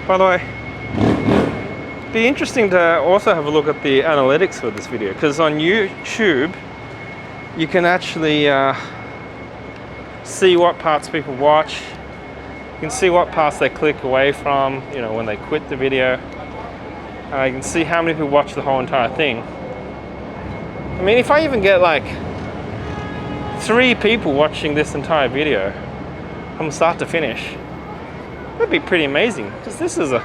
By the way, it'd be interesting to also have a look at the analytics for this video, because on YouTube you can actually see what parts people watch. You can see what parts they click away from, you know, when they quit the video. You can see how many people watch the whole entire thing. I mean, if I even get like 3 people watching this entire video from start to finish, that'd be pretty amazing, because this is a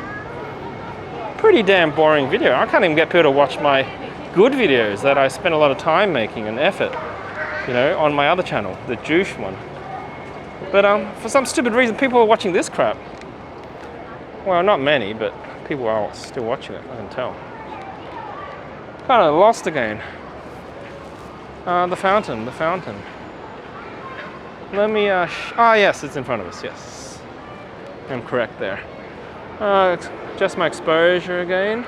pretty damn boring video. I can't even get people to watch my good videos that I spend a lot of time making and effort, you know, on my other channel, the Juice one. But for some stupid reason, people are watching this crap. Well, not many, but people are still watching it, I can tell. Kind of lost again. The fountain. Let me, yes, it's in front of us, yes. I'm correct there. Just my exposure again.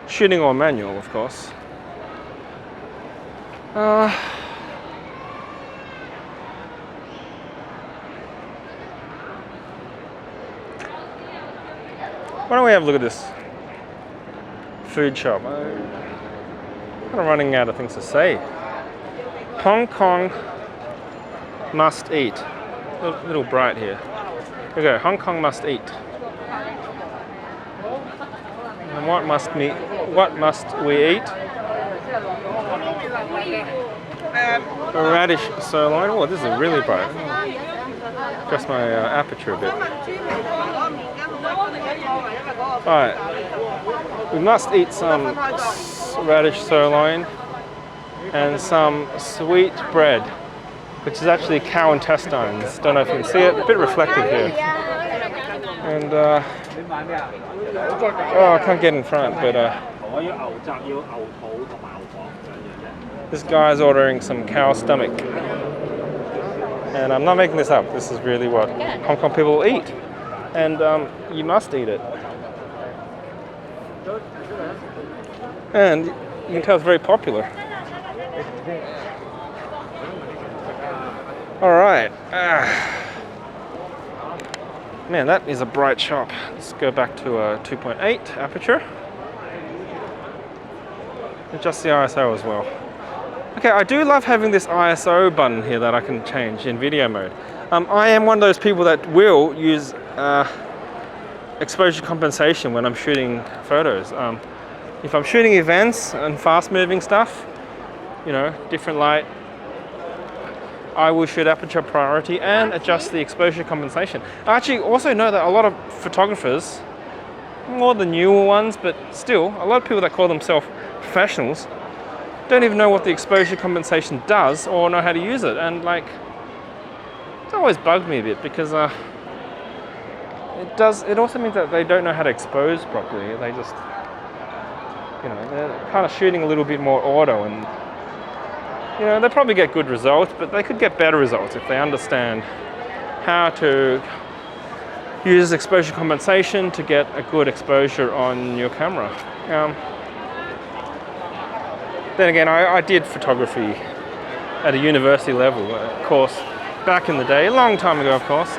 Shooting or manual, of course. Why don't we have a look at this food shop? I'm kind of running out of things to say. Hong Kong must eat. A little bright here. Here we go. Hong Kong must eat. And what must we eat? A radish sirloin. Oh, this is really bright. Adjust my aperture a bit. Alright, we must eat some radish sirloin and some sweet bread, which is actually cow intestines. Don't know if you can see it, a bit reflective here. And I can't get in front, but this guy's ordering some cow stomach. And I'm not making this up, this is really what Hong Kong people eat. And you must eat it. And you can tell it's very popular. Alright. Man, that is a bright shop. Let's go back to a 2.8 aperture. Adjust the ISO as well. Okay, I do love having this ISO button here that I can change in video mode. I am one of those people that will use exposure compensation when I'm shooting photos. If I'm shooting events and fast moving stuff, you know, different light, I will shoot aperture priority and adjust the exposure compensation. I actually also know that a lot of photographers, more the newer ones, but still, a lot of people that call themselves professionals don't even know what the exposure compensation does or know how to use it. And like, it's always bugged me a bit because, It also means that they don't know how to expose properly. They just, you know, they're kind of shooting a little bit more auto, and you know, they probably get good results, but they could get better results if they understand how to use exposure compensation to get a good exposure on your camera. Then again, I did photography at a university level, of course, back in the day, a long time ago, of course.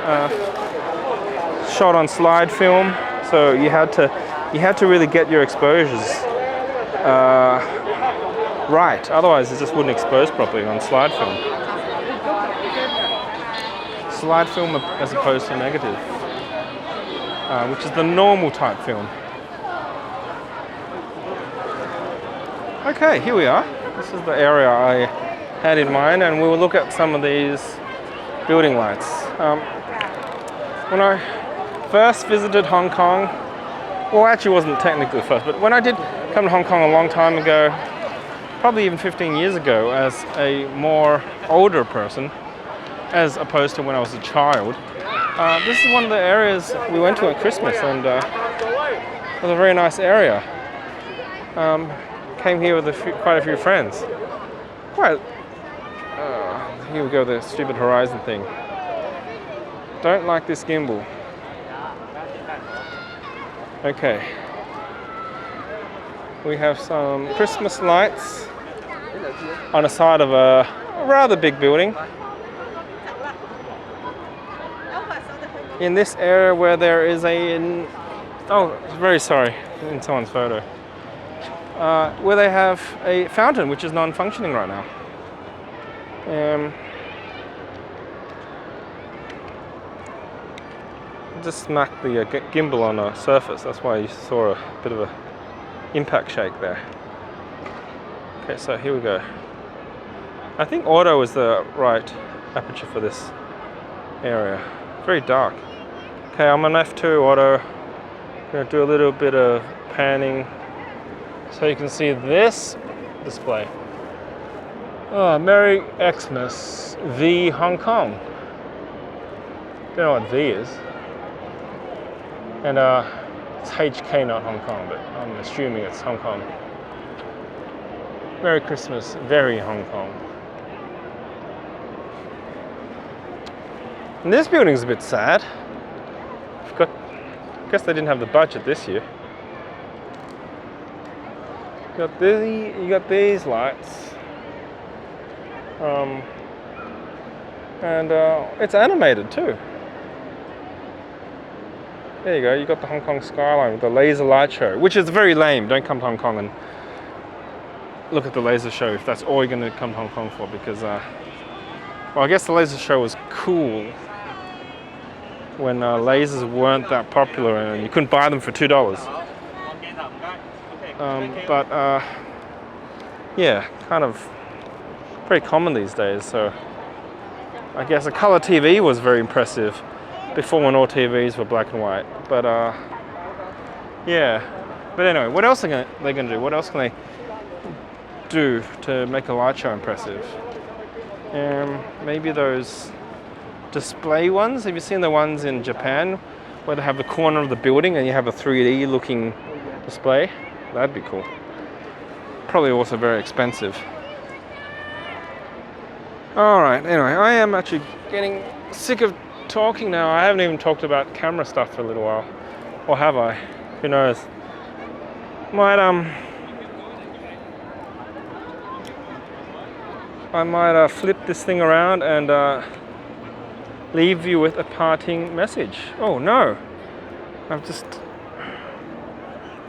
Shot on slide film, so you had to really get your exposures right. Otherwise, it just wouldn't expose properly on slide film. Slide film as opposed to negative, which is the normal type film. Okay, here we are. This is the area I had in mind, and we will look at some of these building lights. When I first visited Hong Kong, well, actually wasn't technically first, but when I did come to Hong Kong a long time ago, probably even 15 years ago, as a more older person, as opposed to when I was a child, this is one of the areas we went to at Christmas, and it was a very nice area. Came here with quite a few friends. Here we go, the stupid horizon thing. Don't like this gimbal. Okay. We have some Christmas lights on the side of a rather big building. In this area where there is very sorry, in someone's photo. Where they have a fountain which is non-functioning right now. Just smacked the gimbal on a surface, that's why you saw a bit of a impact shake there. Okay, so here we go. I think auto is the right aperture for this area. Very dark. Okay, I'm on f2 auto. I'm going to do a little bit of panning so you can see this display. Oh, Merry Xmas V Hong Kong. Don't know what V is. And it's HK, not Hong Kong, but I'm assuming it's Hong Kong. Merry Christmas, very Hong Kong. And this building is a bit sad. I guess they didn't have the budget this year. You got these lights. And it's animated too. There you go, you got the Hong Kong Skyline with the laser light show, which is very lame. Don't come to Hong Kong and look at the laser show if that's all you're going to come to Hong Kong for, because, well, I guess the laser show was cool when lasers weren't that popular and you couldn't buy them for $2. Yeah, kind of pretty common these days, so I guess a color TV was very impressive before, when all TVs were black and white. But yeah. But anyway, what else are they going to do? What else can they do to make a light show impressive? Maybe those display ones. Have you seen the ones in Japan where they have the corner of the building and you have a 3D looking display? That'd be cool. Probably also very expensive. Alright, anyway, I am actually getting sick of talking now. I haven't even talked about camera stuff for a little while. Or have I? Who knows? I might flip this thing around and leave you with a parting message. Oh no! I've just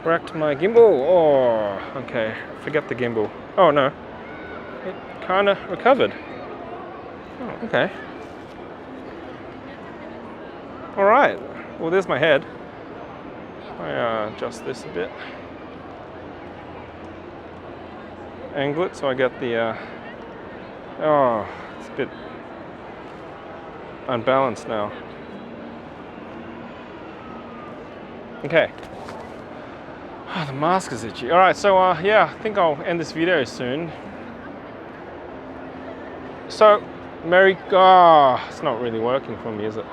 wrecked my gimbal. Oh, okay. Forget the gimbal. Oh no. It kinda recovered. Oh, okay. Alright, well there's my head. I adjust this a bit. Angle it so I get the, oh, it's a bit unbalanced now. Okay. Oh, the mask is itchy. Alright, so yeah, I think I'll end this video soon. So, it's not really working for me, is it?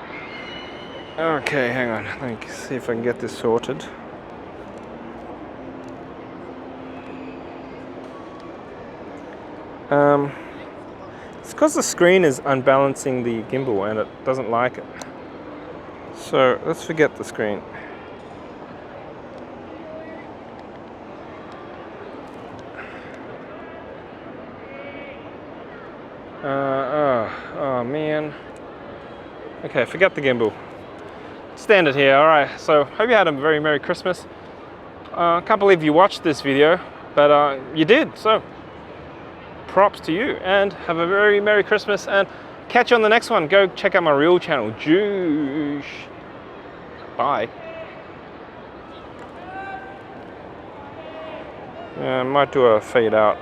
Okay, hang on. Let me see if I can get this sorted. It's because the screen is unbalancing the gimbal and it doesn't like it. So let's forget the screen. Oh man. Okay, forget the gimbal. Standard here. Alright, so hope you had a very Merry Christmas. I can't believe you watched this video, but you did, so props to you, and have a very Merry Christmas, and catch you on the next one. Go check out my real channel, Juice. Bye. Yeah, I might do a fade out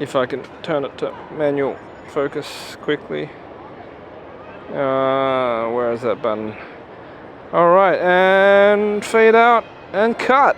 if I can turn it to manual focus quickly. Where is that button? Alright, and fade out and cut.